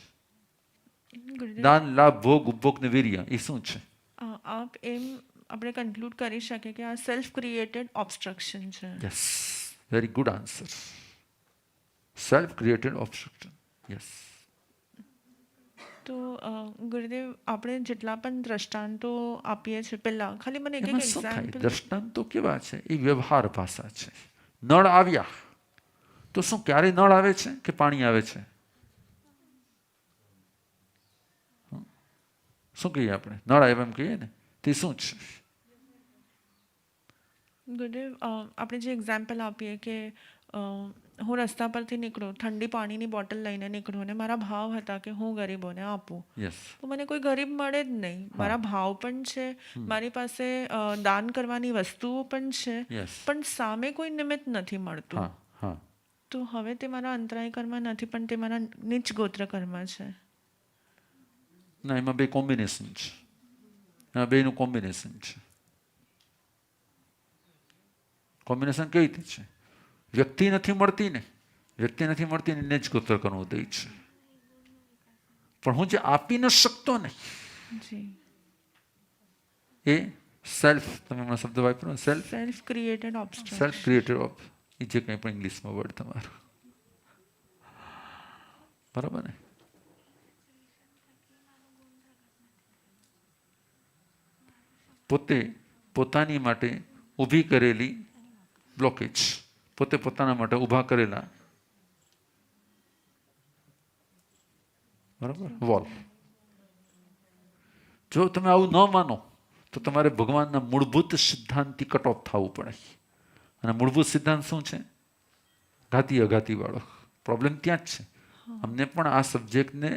ગુરુદેવ દાન, લાભ, ભોગ, ઉપભોગ ને વીર્ય એ શું છે? આપ એમ આપણે કન્ક્લુડ કરી શકીએ કે આ સેલ્ફ ક્રિએટેડ ઓબ્સ્ટ્રક્શન છે. Yes, very good answer. Self created obstruction. Yes. તો ગુરુદેવ આપણે જેટલા પણ દ્રષ્ટાંતો આપીએ છીએ પહેલા ખાલી મને એક એમાં શું થાય? એક્ઝામ્પલ. દ્રષ્ટાંતો કેવા છે? એ વ્યવહાર ભાષા છે. નળ આવ્યા તો શું ક્યારે નળ આવે છે કે પાણી આવે છે? શું કહીએ આપણે? નળ આવ્યા એમ કહીએ ને, તે શું છે? ગુરુદેવ આપણે જે એક્ઝામ્પલ આપીએ કે હું રસ્તા પરથી નીકળું, ઠંડી પાણીની બોટલ લઈને નીકળું અને મારા ભાવ હતા કે હું ગરીબોને આપું, યસ. તો મને કોઈ ગરીબ મળે જ નહીં. મારા ભાવ પણ છે, મારી પાસે દાન કરવાની વસ્તુઓ પણ છે, યસ. પણ સામે કોઈ નિમિત્ત નથી મળતું. હા, હા. તો હવે તે મારા અંતરાય કર્મ નથી, પણ તે મારા નીચ ગોત્ર કર્મ છે. ના, એમાં બે કોમ્બિનેશન છે. એમાં બેનું કોમ્બિનેશન છે. કોમ્બિનેશન કેવી રીતે છે? વ્યક્તિ નથી મળતી ને, વ્યક્તિ નથી મળતી ને જ ગોત્ર કરવું ઉદય છે. પણ હું જે આપી ન શકતો ને જી, એ સેલ્ફ, તમે હમણાં શબ્દ વાપરો self, self created obstruction. Self created of, એ જે કંઈ પણ ઇંગ્લિશમાં વર્ડ તમારો, બરાબર ને? પોતે પોતાની માટે ઊભી કરેલી બ્લોકેજ, પોતે પોતાના માટે ઊભા કરેલા, બરાબર, વોલ. જો તમે આવું ન માનો તો તમારે ભગવાનના મૂળભૂત સિદ્ધાંતથી કટ ઓફ થવું પડે. અને મૂળભૂત સિદ્ધાંત શું છે? ઘાતી અઘાતી વાળો. પ્રોબ્લેમ ત્યાં જ છે. અમને પણ આ સબ્જેક્ટને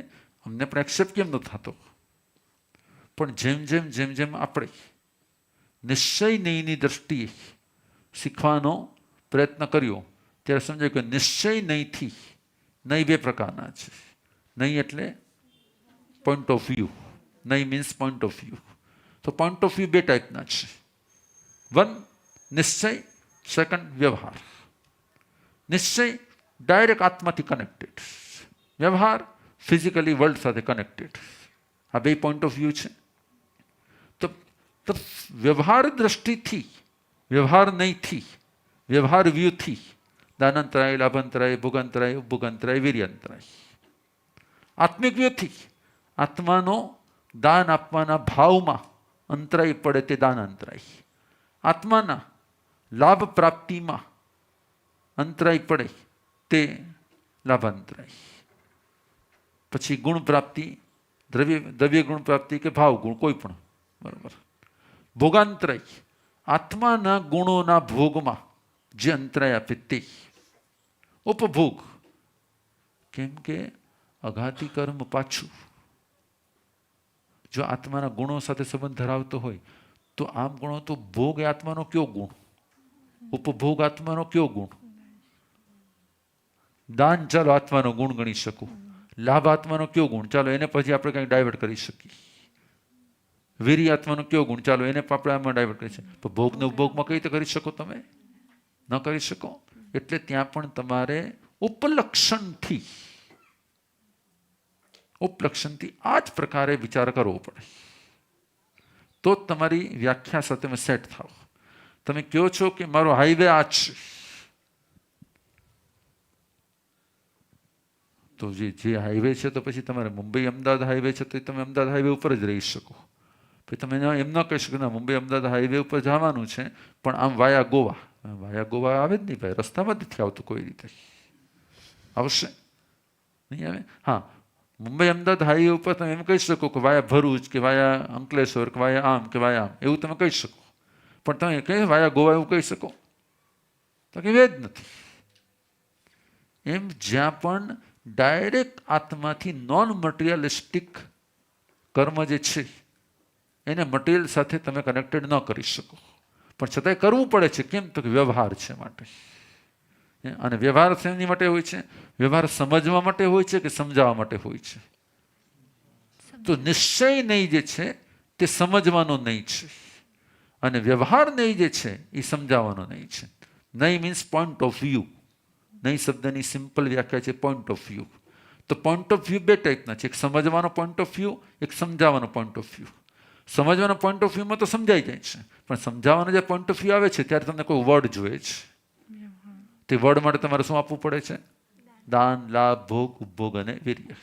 અમને પણ એક્સેપ્ટ કેમ ન થતો? પણ જેમ જેમ જેમ જેમ આપણે નિશ્ચય નહીંની દ્રષ્ટિએ શીખવાનો પ્રયત્ન કર્યો ત્યારે સમજાય કે નિશ્ચય નહીંથી, નહીં બે પ્રકારના છે. નહીં એટલે પોઈન્ટ ઓફ વ્યૂ, નહીં મીન્સ પોઈન્ટ ઓફ વ્યૂ. તો પોઈન્ટ ઓફ વ્યૂ બે ટાઈપના છે. વન નિશ્ચય, સેકન્ડ વ્યવહાર. નિશ્ચય ડાયરેક્ટ આત્માથી કનેક્ટેડ, વ્યવહાર ફિઝિકલી વર્લ્ડ સાથે કનેક્ટેડ. આ બે પોઈન્ટ ઓફ વ્યૂ છે. તો વ્યવહાર દ્રષ્ટિથી, વ્યવહાર નહીંથી, વ્યવહાર વ્યૂથી દાનાંતરાય, લાભાંતરાય, ભોગાંતરાય, ઉપભોગાંતરાય, વીર્યાંતરાય. આત્મિક વ્યૂથી આત્માનો દાન આપવાના ભાવમાં અંતરાય પડે તે દાનાંતરાય. આત્માના લાભ પ્રાપ્તિમાં અંતરાય પડે તે લાભાંતરાય. પછી ગુણ પ્રાપ્તિ, દ્રવ્ય ગુણ પ્રાપ્તિ કે ભાવ ગુણ કોઈ પણ, બરાબર. ભોગાંતરાય આત્માના ગુણોના ભોગમાં જે અંતરાય આપે તે. ઉપભોગ, કેમ કે અઘાતી કર્મ પાછું જો આત્માના ગુણો સાથે સંબંધ ધરાવતો હોય તો આમ ગુણો તો ભોગ એ આત્માનો કયો ગુણ? ઉપભોગ આત્માનો કયો ગુણ? દાન ચાલો આત્માનો ગુણ ગણી શકું. લાભ આત્માનો કયો ગુણ? ચાલો એને પછી આપણે કંઈક ડાયવર્ટ કરી શકીએ. વીર્ય આત્માનો કયો ગુણ? ચાલો એને આપણે આમાં ડાયવર્ટ કરી શકીએ. પણ ભોગને ઉપભોગમાં કઈ રીતે કરી શકો? તમે ન કરી શકો. એટલે ત્યાં પણ તમારે ઉપલક્ષણથી આ જ પ્રકારે વિચાર કરવો પડે. તો જ તમારી વ્યાખ્યા સાથે તમે સેટ થાવ. તમે કહો છો કે મારો હાઈવે આ છે, તો જે હાઈવે છે તો પછી તમારે મુંબઈ અમદાવાદ હાઈવે છે તો તમે અમદાવાદ હાઈવે ઉપર જ રહી શકો. પછી તમે એમ ન કહી શકો ના મુંબઈ અમદાવાદ હાઈવે ઉપર જવાનું છે પણ આમ વાયા ગોવા. વાયા ગોવા આવે જ નહીં ભાઈ, રસ્તામાં જ નથી આવતું કોઈ રીતે. આવશે નહીં આવે? હા, મુંબઈ અમદાવાદ હાઈવે ઉપર તમે એમ કહી શકો કે વાયા ભરૂચ કે વાયા અંકલેશ્વર કે વાયા આમ કે વાયા આમ, એવું તમે કહી શકો. પણ તમે કહે વાયા ગોવા એવું કહી શકો? તો કે વેદ નથી. એમ જ્યાં પણ ડાયરેક્ટ આત્માથી નોન મટીરિયલિસ્ટિક કર્મ જે છે એને મટીરિયલ સાથે તમે કનેક્ટેડ ન કરી શકો, પણ છતાંય કરવું પડે છે. કેમ? તો કે વ્યવહાર છે માટે. અને વ્યવહાર શેની માટે હોય છે? વ્યવહાર સમજવા માટે હોય છે કે સમજાવવા માટે હોય છે? તો નિશ્ચય નહીં જે છે તે સમજવાનો નહીં છે, અને વ્યવહાર નહીં જે છે એ સમજાવવાનો નહીં છે. નહીં મીન્સ પોઈન્ટ ઓફ વ્યૂ. નહીં શબ્દની સિમ્પલ વ્યાખ્યા છે પોઈન્ટ ઓફ વ્યૂ. તો પોઈન્ટ ઓફ વ્યૂ બે ટાઈપના છે, એક સમજવાનો પોઈન્ટ ઓફ વ્યૂ, એક સમજાવવાનો પોઈન્ટ ઓફ વ્યૂ. સમજવાનો પોઈન્ટ ઓફ વ્યૂમાં તો સમજાઈ જાય છે, પણ સમજાવવાનો જે પોઈન્ટ ઓફ વ્યૂ આવે છે ત્યારે તમને કોઈ વર્ડ જોઈએ છે. તે વર્ડ માટે તમારે શું આપવું પડે છે? દાન, લાભ, ભોગ, ઉપભોગ અને વીર્ય.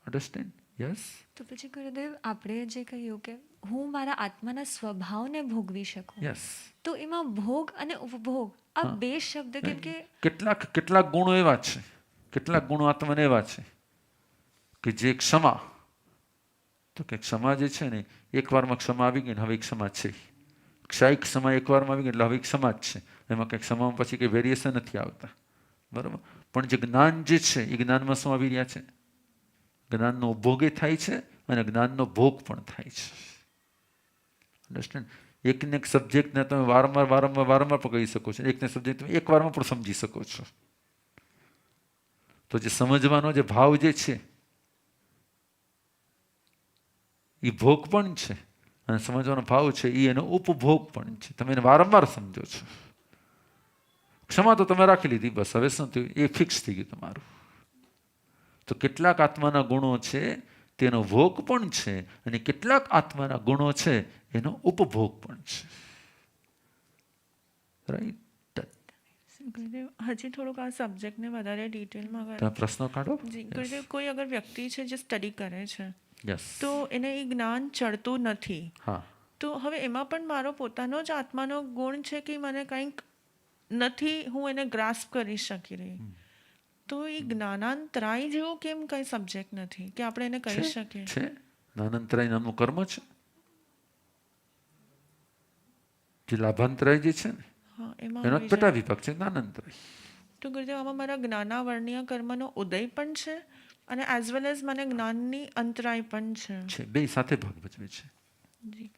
અન્ડરસ્ટેન્ડ? યસ. તો પછી ગુરુદેવ આપણે જે કહ્યું કે હું મારા આત્માના સ્વભાવને ભોગવી શકું, યસ. તો એમાં ભોગ અને ઉપભોગ આ બે શબ્દ કેમ કે કેટલાક ગુણો એવા છે, કેટલાક ગુણો આત્માને એવા છે કે જે ક્ષમા, તો કે ક્ષમા જે છે ને એક વારમાં ક્ષમા આવી ગઈ ને હવે ક્ષમા છે. ક્ષાય ક્ષમા એક વારમાં આવી ગઈ એટલે હવે ક્ષમા જ છે. એમાં કંઈક ક્ષમામાં પછી કંઈ વેરિએશન નથી આવતા. બરાબર. પણ જે જ્ઞાન જે છે એ જ્ઞાનમાં શું આવી રહ્યા છે? જ્ઞાનનો ઉપભોગે થાય છે અને જ્ઞાનનો ભોગ પણ થાય છે. અન્ડરસ્ટેન્ડ? એકને એક સબ્જેક્ટને તમે વારંવાર પણ કહી શકો છો, એકને સબ્જેક્ટ તમે એક વારમાં પણ સમજી શકો છો. તો જે સમજવાનો જે ભાવ જે છે એ ભોગ પણ છે, અને સમજવાનો ભાવ છે એ એનો ઉપભોગ પણ છે. તમે એને વારંવાર સમજો છો. ક્ષમા તો તમે રાખી લીધી, બસ હવે શું થયું? એ ફિક્સ થઈ ગયું તમારું. તો કેટલાક આત્માના ગુણો છે તેનો ભોગ પણ છે, અને કેટલાક આત્માના ગુણો છે એનો ઉપભોગ પણ છે. રાઈટ? ગુરુદેવ હજી થોડુંક આ સબ્જેક્ટને વધારે ડિટેલમાં તમે પ્રશ્નો કાઢો. જી ગુરુદેવ, કોઈ અગર વ્યક્તિ છે જે સ્ટડી કરે છે યસ. તો એને એ જ્ઞાન ચડતું નથી, હા. તો હવે એમાં પણ મારો પોતાનો જ આત્માનો ગુણ છે કે મને કંઈક નથી, હું એને ગ્રાસ્પ કરી શકી રહી, તો એ જ્ઞાનાંતરાય જેવું કેમ કંઈ સબ્જેક્ટ નથી કે આપણે એને કહી શકીએ? છે જ્ઞાનાંતરાય નામનું કર્મ છે. જે લાભાંતરાય જે છે ને હા, એનો એમાં પેટા વિભાગ છે જ્ઞાનાંતરાય. તો ગુરુદેવ આમાં મારા જ્ઞાનાવર્ણીય કર્મનો ઉદય પણ છે અને એઝ વેલ એઝ મને જ્ઞાનની અંતરાય પણ છે. બે સાથે ભાગ ભજવે છે. જી.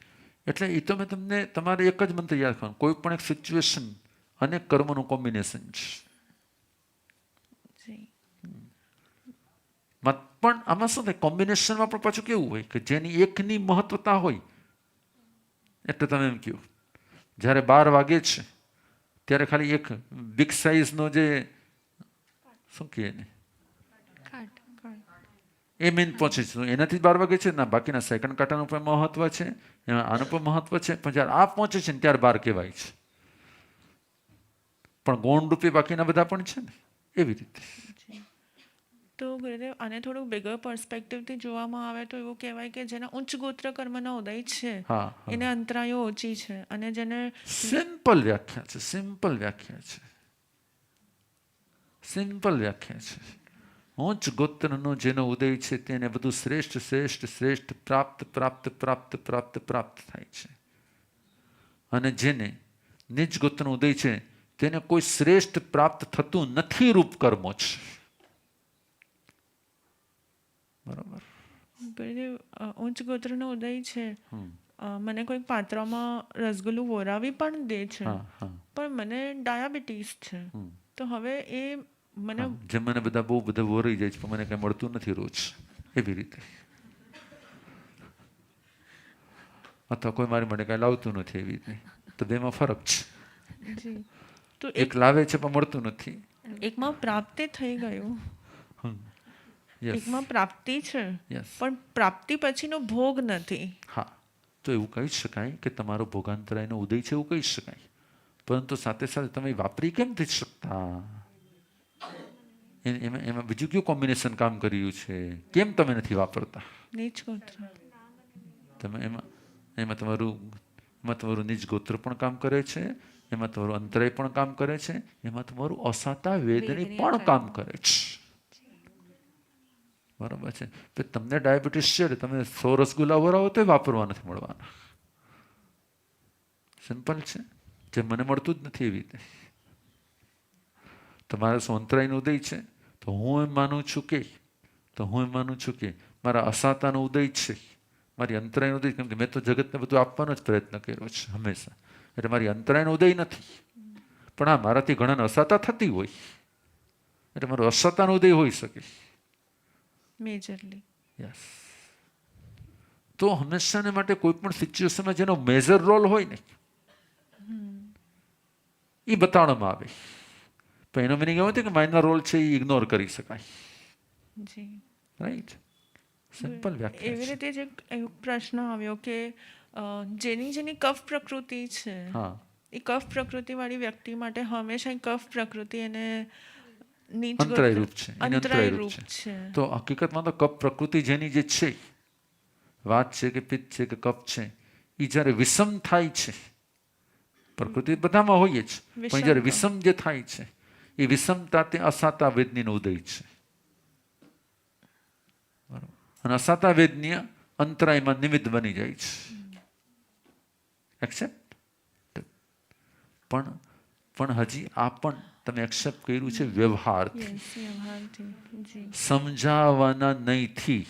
એટલે એ તો મેં તમને તમારે એક જ મંત્ર યાદ કરવાનું, કોઈ પણ એક સિચ્યુએશન અને કર્મનું કોમ્બિનેશન છે. જી. પણ આમાં શું થાય? કોમ્બિનેશનમાં પણ પાછું કેવું હોય કે જેની એકની મહત્વતા હોય, એટલે તમે એમ કહો જ્યારે 12 વાગે છે ત્યારે ખાલી એક બિગ સાઇઝનો જે શું કહે ને એ મેન પહોંચે છે, એનાથી 12 વાગે છે ના, બાકીના સેકન્ડ કાંટાનું પણ મહત્વ છે, એમાં આનું પણ મહત્વ છે, પણ જ્યારે આ પહોંચે છે ને ત્યારે 12 કહેવાય છે. પણ ગૌણ રૂપે બાકીના બધા પણ છે ને, એવી રીતે. તો ગુરુદેવ આને થોડુંક બિગર પર્સપેક્ટિવથી જોવામાં આવે તો એવું કહેવાય કે જેના ઉચ્ચ ગોત્ર કર્મનો ઉદય છે એને અંતરાયો ઓછી છે, અને જેને સિમ્પલ વ્યાખ્યા છે, સિમ્પલ વ્યાખ્યા છે. ઉચ્ચ ગોત્રનો જેનો ઉદય છે તેને બધું શ્રેષ્ઠ પ્રાપ્ત થાય છે, અને જેને નિજ ગોત્રનો ઉદય છે તેને કોઈ શ્રેષ્ઠ પ્રાપ્ત થતું નથી રૂપ કર્મો છે. બરાબર. ઉચ્ચ ગોત્રનો ઉદય છે, મને કોઈક પાત્રમાં રસગુલ્લું વોરાવી પણ દે છે, પણ મને ડાયાબિટીસ છે, તો હવે એ મને જેમ મને બહુ બધા વોરાઈ જાય છે પણ મને કઈ મળતું નથી રોજ, એવી રીતે. અથવા કોઈ મારી માટે કઈ લાવતું નથી, એવી રીતે. તો બેમાં ફરક છે. તો એક લાવે છે પણ મળતું નથી. એકમાં પ્રાપ્તિ થઈ ગયું, એકમાં પ્રાપ્તિ છે પણ પ્રાપ્તિ પછીનો ભોગ નથી. હા, તો એવું કહી શકાય કે તમારો ભોગાંતરાયનો ઉદય છે એવું કહી શકાય, પરંતુ સાથે સાથે તમે વાપરી કેમ થઈ શકતા? એમાં બીજું કયું કોમ્બિનેશન કામ કર્યું છે? કેમ તમે નથી વાપરતા? નીચ ગોત્ર. તમે એમાં તમારું નિજ ગોત્ર પણ કામ કરે છે, એમાં તમારું અંતરાય પણ કામ કરે છે, એમાં તમારું અસાતા વેદની પણ કામ કરે છે. બરાબર છે. તમને ડાયાબિટીસ છે એટલે તમે 100 રસગુલ્લા વરાવો તો વાપરવા નથી મળવાના. સિમ્પલ છે, જે મને મળતું જ નથી એવી રીતે. તમારા શું અંતરાયનો ઉદય છે? તો હું એમ માનું છું કે મારા અસાતાનો ઉદય છે, મારી અંતરાયનો ઉદય, કેમ કે મેં તો જગતને બધું આપવાનો જ પ્રયત્ન કર્યો છે હંમેશા, એટલે મારી અંતરાયનો ઉદય નથી. પણ હા, મારાથી ઘણાને અસાતા થતી હોય, એટલે મારો અસાતાનો ઉદય હોઈ શકે. મેજરલી. યસ. તો હંમેશાને માટે કોઈ પણ સિચ્યુએશનમાં જેનો મેજર રોલ હોય ને એ બતાવવામાં આવે. પણ એનો મિનિંગ એવો નથી કે માઇનર રોલ છે એ ઇગ્નોર કરી શકાય. જી. રાઈટ. સિમ્પલ વ્યાખ્યા એવી છે. રીતે જ એક પ્રશ્ન આવ્યો કે જેની કફ પ્રકૃતિ છે, હા, એ કફ પ્રકૃતિવાળી વ્યક્તિ માટે હંમેશા કફ પ્રકૃતિ એને નીચ અંતરાય રૂપ છે, એને અંતરાય રૂપ અંતરાયરૂપ છે. છે. તો હકીકતમાં તો કફ પ્રકૃતિ જેની જે છે, વાત છે કે પિત્ત છે કે કફ છે, એ જ્યારે વિષમ થાય છે, પ્રકૃતિ બધામાં હોય જ, પણ જ્યારે વિષમ જે થાય છે એ વિષમતા તે અસાતા વેદનીનો ઉદય છે. બરાબર. અને અસાતા વેદનીય અંતરાયમાં નિમિત્ત બની જાય છે. એક્સેપ્ટ. પણ હજી આ પણ તમે એક્સેપ્ટ કર્યું છે વ્યવહારથી, યસ, વ્યવહારથી. જી. સમજાવવાના નહીંથી.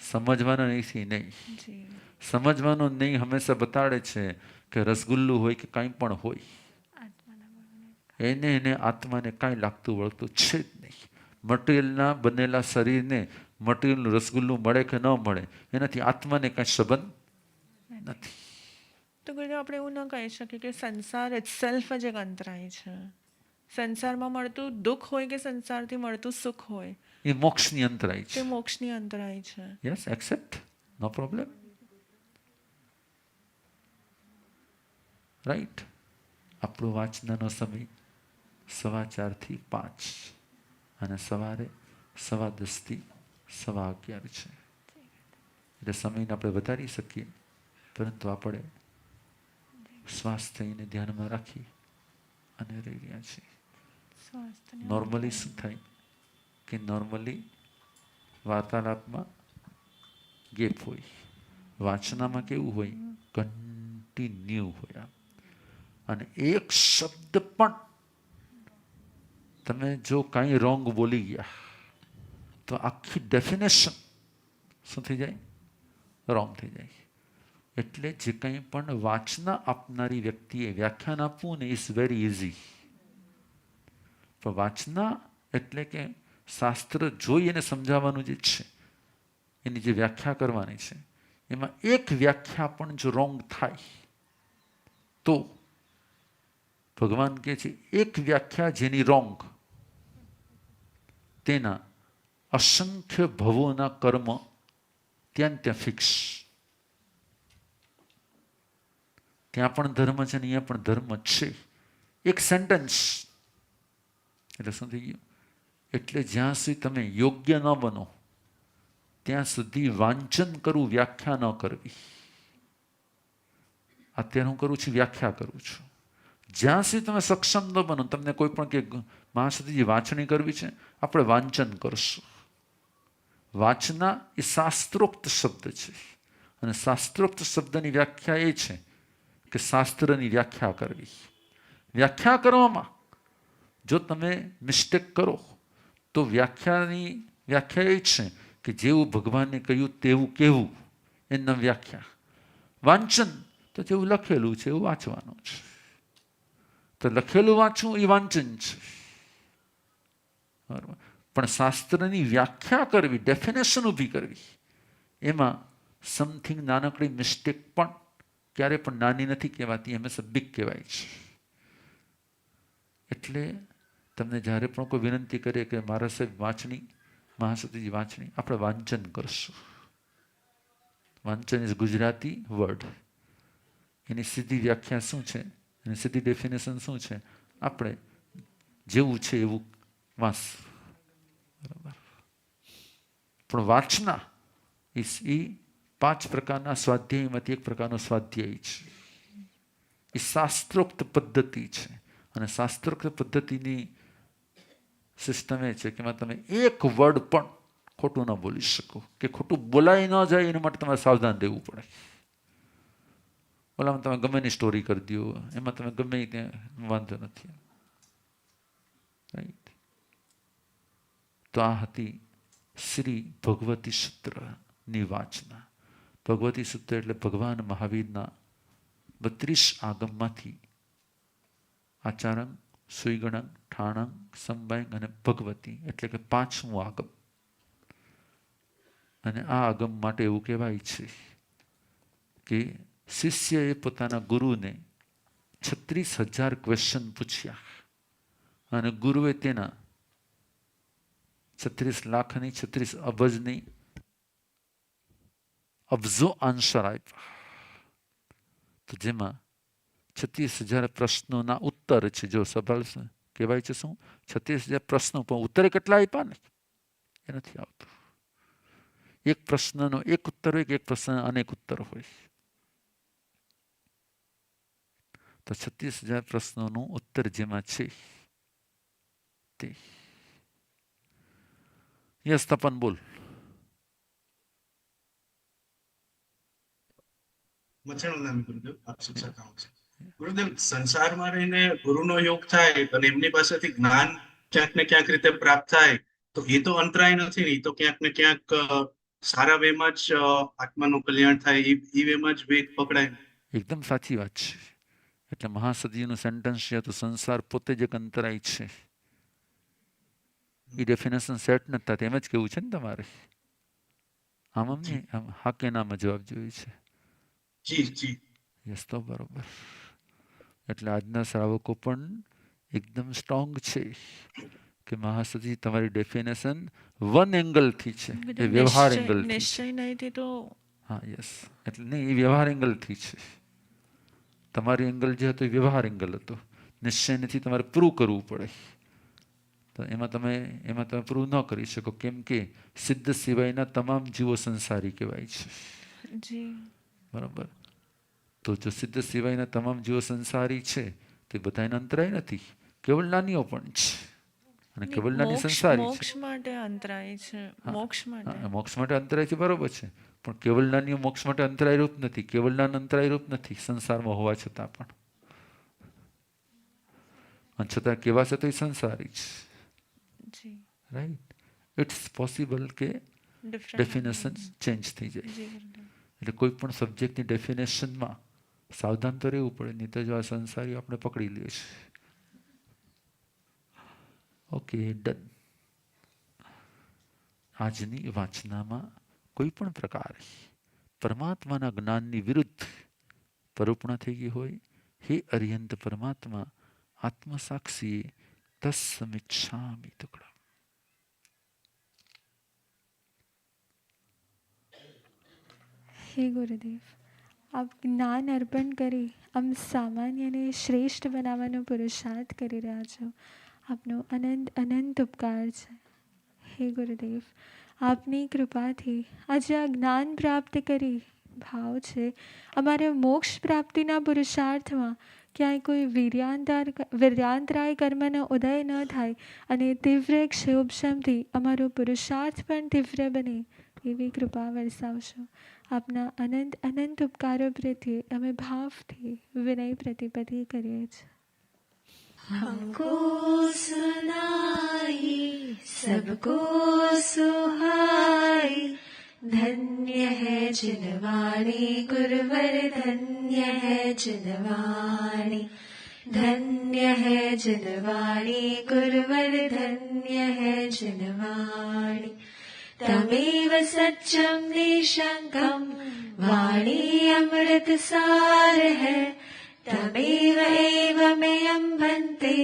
સમજવાના નહીંથી નહીં. જી. સમજવાનો નહીં હંમેશા બતાડે છે કે રસગુલ્લું હોય કે કાંઈ પણ હોય, એને આત્માને કાંઈ લાગતું વળતું છે જ નહીં. મટીરિયલના બનેલા શરીરને મટીરિયલનું રસગુલ્લું મળે કે ન મળે એનાથી આત્માને કાંઈ સંબંધ નથી. તો ગુરુદેવ, આપણે એવું ન કહી શકીએ કે સંસાર ઇટસેલ્ફ જ એક અંતરાય છે. સંસારમાં મળતું દુઃખ હોય કે સંસારથી મળતું સુખ હોય, એ મોક્ષની અંતરાય તે છે. મોક્ષની અંતરાય છે. યસ, એક્સેપ્ટ, નો પ્રોબ્લેમ. રાઈટ. આપણો વાંચનાનો સમય 4:15 થી 5 અને સવારે 10:15 થી 11:15 છે. એટલે સમયને આપણે વધારી શકીએ, પરંતુ આપણે સ્વાસ્થ્યને ધ્યાનમાં રાખી અને રહી રહ્યા છીએ. નોર્મલી શું થાય કે નોર્મલી વાર્તાલાપમાં ગેપ હોય, વાંચનામાં કેવું હોય, કન્ટિન્યુ હોય. અને એક શબ્દ પણ તમે જો કાંઈ રોંગ બોલી ગયા તો આખી ડેફિનેશન શું થઈ જાય? રોંગ થઈ જાય. એટલે જે કંઈ પણ વાંચના આપનારી વ્યક્તિએ વ્યાખ્યાન આપવું ને ઇઝ વેરી ઇઝી. પણ વાંચના એટલે કે શાસ્ત્ર જોઈ એને સમજાવવાનું જે છે, એની જે વ્યાખ્યા કરવાની છે, એમાં એક વ્યાખ્યા પણ જો રોંગ થાય તો ભગવાન કહે છે એક વ્યાખ્યા જેની રોંગ, તેના અસંખ્ય ભવોના કર્મ ત્યાં ફિક્સ. ત્યાં પણ ધર્મ છે ને અહીંયા પણ ધર્મ છે. એક સેન્ટેન્સ એટલે શું થઈ ગયું? એટલે જ્યાં સુધી તમે યોગ્ય ન બનો ત્યાં સુધી વાંચન કરવું, વ્યાખ્યા ન કરવી. અત્યારે હું કરું છું, વ્યાખ્યા કરું છું. જ્યાં સુધી તમે સક્ષમ ન બનો, તમને કોઈ પણ કે મહાસતીજી વાંચણી કરવી છે, આપણે વાંચન કરશું. વાંચના એ શાસ્ત્રોક્ત શબ્દ છે, અને શાસ્ત્રોક્ત શબ્દની વ્યાખ્યા એ છે કે શાસ્ત્રની વ્યાખ્યા કરવી. વ્યાખ્યા કરવામાં જો તમે મિસ્ટેક કરો તો વ્યાખ્યાની વ્યાખ્યા એ છે કે જેવું ભગવાને કહ્યું તેવું કહેવું, એના વ્યાખ્યા. વાંચન તો જેવું લખેલું છે એવું વાંચવાનું છે. તો લખેલું વાંચવું એ વાંચન છે. બરાબર. પણ શાસ્ત્રની વ્યાખ્યા કરવી, ડેફિનેશન ઊભી કરવી, એમાં સમથિંગ નાનકડી મિસ્ટેક પણ ક્યારે પણ નાની નથી કહેવાતી, હંમેશા બિગ કહેવાય છે. એટલે તમને જ્યારે પણ કોઈ વિનંતી કરે કે મારા સાહેબ વાંચણી, મહાસતીજી વાંચણી, આપણે વાંચન કરશું. વાંચન ઇઝ ગુજરાતી વર્ડ. એની સીધી વ્યાખ્યા શું છે, એની સીધી ડેફિનેશન શું છે, આપણે જેવું છે એવું વાંચ. બરાબર. પણ વાંચના એ 5 પ્રકારના સ્વાધ્યાયમાંથી એક પ્રકારનો સ્વાધ્યાય છે. એ શાસ્ત્રોક્ત પદ્ધતિ છે. અને શાસ્ત્રોક્ત પદ્ધતિની સિસ્ટમ એ છે કે એમાં તમે એક વર્ડ પણ ખોટું ન બોલી શકો, કે ખોટું બોલાય ન જાય એના માટે તમારે સાવધાન રહેવું પડે. ઓલામાં તમે ગમે એની સ્ટોરી કરી દો, એમાં તમે ગમે ત્યાં વાંધો નથી. રાઈટ. તો આ હતી શ્રી ભગવતી સૂત્રની વાચના. ભગવતી સૂત્ર એટલે ભગવાન મહાવીરના 32 આગમમાંથી આચારંગ, સુઈગણંગ, ઠાણંગ, સંબાઈંગ અને ભગવતી એટલે કે 5મું આગમ. અને આ આગમ માટે એવું કહેવાય છે કે શિષ્યએ પોતાના ગુરુને 36,000 ક્વેશ્ચન પૂછ્યા અને ગુરુએ તેના 36 લાખ નહીં, 36 અબજ નહીં, અબજો આન્સર આપ્યા. તો જેમાં 36,000 પ્રશ્નોના ઉત્તર છે. જો સવાલ કહેવાય છે શું 36,000 પ્રશ્નો, પણ ઉત્તરે કેટલા આપ્યા ને એ નથી આવતું. એક પ્રશ્નનો એક ઉત્તર હોય કે એક પ્રશ્ન અનેક ઉત્તર હોય. તો 36,000 પ્રશ્નોનું ઉત્તર જેમાં છે તે. યસ તપન બોલ. મચણો નામ ગુરુદેવ, આપ શિક્ષક આવો છો. ગુરુદેવ, સંસારમાં રહીને ગુરુનો યોગ થાય અને એમની પાસેથી જ્ઞાન ક્યાંક ને ક્યાંક રીતે પ્રાપ્ત થાય તો એ તો અંતરાય નથી ને, એ તો ક્યાંક ને ક્યાંક સારા વેમાં જ આત્માનું કલ્યાણ થાય, એ વેમાં જ વેગ પકડાય. એકદમ સાચી વાત છે. એટલે મહાસદીનું સેન્ટેન્સ છે તો સંસાર પોતે જ એક અંતરાય છે. એ ડેફિનેશન સેટ નથી થતી. એમ જ કેવું છે ને તમારે? આમ નહીં, આમ હા કે નામાં જવાબ જોઈએ છે. જી જી. યસ, તો બરોબર. એટલે આજના શ્રાવકો પણ એકદમ સ્ટ્રોંગ છે કે મહાસદી તમારી ડેફિનેશન વન એંગલથી છે, એ વ્યવહાર એંગલથી. નિશ્ચય નહીં તો હા યસ, એટલે નહીં, એ વ્યવહાર એંગલથી છે. તમારી એંગલ જે હતો એ વ્યવહાર એંગલ હતો. નિશ્ચય નથી, તમારે પ્રૂવ કરવું પડે. તો એમાં તમે પ્રૂવ ન કરી શકો, કેમ કે સિદ્ધ સિવાયના તમામ જીવો સંસારી કહેવાય છે. જી બરાબર. તો જો સિદ્ધ સિવાયના તમામ જીવો સંસારી છે તો એ બધા એના અંતરાય નથી, કેવળ નાનીઓ પણ છે. અને કેવળ નાની સંસારી છે. મોક્ષ માટે અંતરાય છે. મોક્ષ માટે અંતરાય છે, બરોબર છે. પણ કેવળ નાનીઓ મોક્ષ માટે અંતરાય રૂપ નથી. કેવળ નાન અંતરાય રૂપ નથી સંસારમાં હોવા છતાં પણ. અને છતાં કેવા છે તો એ સંસારી છે. રાઈટ. ઇટ્સ પોસિબલ કે ડેફિનેશન ચેન્જ થઈ જાય. એટલે કોઈ પણ સબ્જેક્ટની ડેફિનેશનમાં સાવધાન તો રહેવું પડે, નહીં તો જો આ સંસારી આપણે પકડી લે છે. Okay, done. આજની વાંચનામાં કોઈ પણ પ્રકારે પરમાત્માના જ્ઞાનની વિરુદ્ધ પરોપણા થઈ ગઈ હોય, હે અરિહંત પરમાત્મા આત્મસાક્ષીએ તસ્સમિચ્છામિ ટુકડા. હે ગુરુદેવ, આપ જ્ઞાન અર્પણ કરી આમ સામાન્યને શ્રેષ્ઠ બનાવવાનો પુરુષાર્થ કરી રહ્યા છો. આપનો અનંત અનંત ઉપકાર છે. હે ગુરુદેવ, આપની કૃપાથી આજે આ જ્ઞાન પ્રાપ્ત કરી ભાવ છે અમારે મોક્ષ પ્રાપ્તિના પુરુષાર્થમાં ક્યાંય કોઈ વીર્યાંતરાય કર્મનો ઉદય ન થાય અને તીવ્ર ક્ષયોપશમથી અમારો પુરુષાર્થ પણ તીવ્ર બને એવી કૃપા વરસાવશો. આપના અનંત અનંત ઉપકારો પ્રત્યે અમે ભાવથી વિનય પ્રતિપત્તિ કરીએ છીએ. हमको सुनाई सबको सुहाई, धन्य है जिनवाणी गुरुवर, धन्य है जिनवाणी, धन्य है जिनवाणी गुरुवर, धन्य है जिनवाणी. तमेव सच्चम निशंकम वाणी अमृत सार है, तमेव एवमेयं भन्ते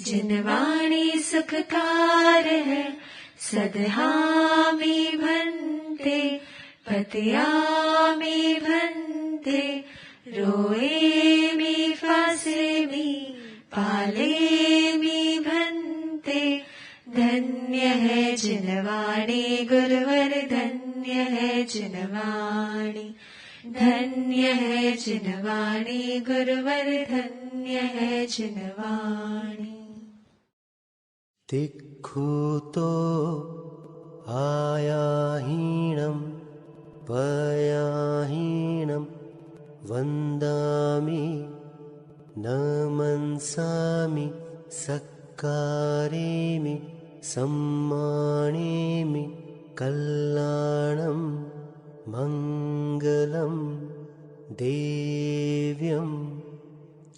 जिनवाणी सुखकार है. सदहामि भन्ते पतयामि भन्ते, रोएमि फासेमि पालेमि भन्ते. धन्य है जिनवाणी गुरुवर, धन्य है जिनवाणी, धन्य है जिनवाणी गुरुवर, धन्य है जिनवाणी. तिक्खुतो आयाहीणं पयाहीणं वन्दामि न मनसामि सक् सत्कारेमि सम्मानेमि कल्याणं मङ्गलं देव्यं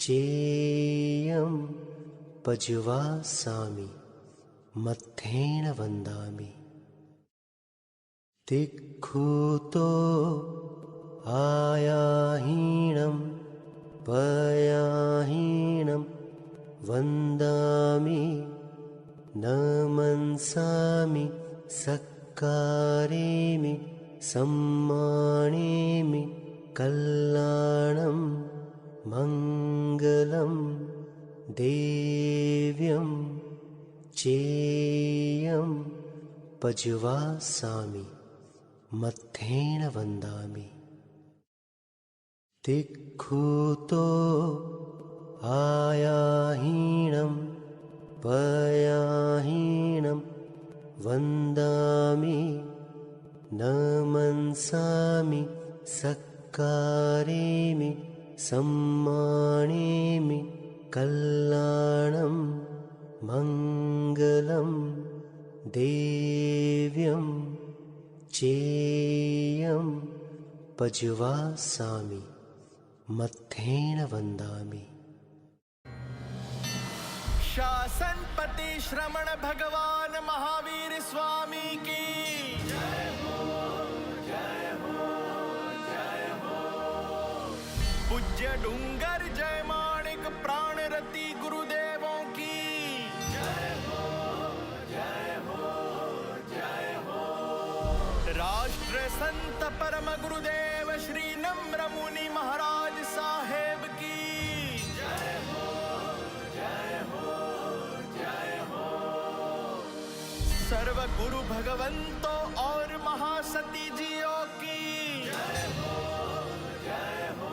चेयं पज्वासामि मत्थेन वन्दामि तिक्खुतो आयाहीनं पयाहीनं वन्दामि नमन्सामि सत्कारेमि सम्मानेमि कल्याणं मङ्गलं देव्यं चेयं पज्वासामि मत्थेन वन्दामि तिक्खुतो आयाहीनं पयाहीनं वन्दामि नमन्सामि सत्कारेमि सम्मानेमि कल्याणं मङ्गलं देव्यं चेयं पज्वासामि मत्थेन वन्दामि शासनपति श्रमण भगवान महावीर स्वामी की जय हो जय हो जय हो। पूज्य डूंगर जय माणिक प्राणरति गुरुदेवों की जय हो जय हो जय हो। राष्ट्र संत परम गुरुदेव श्री नम्र मुनि महाराज साहेब की जय हो जय हो जय हो। सर्व गुरु भगवंतों और महासती जियों की जय हो जय हो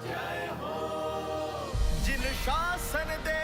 जय हो। जिन शासन दे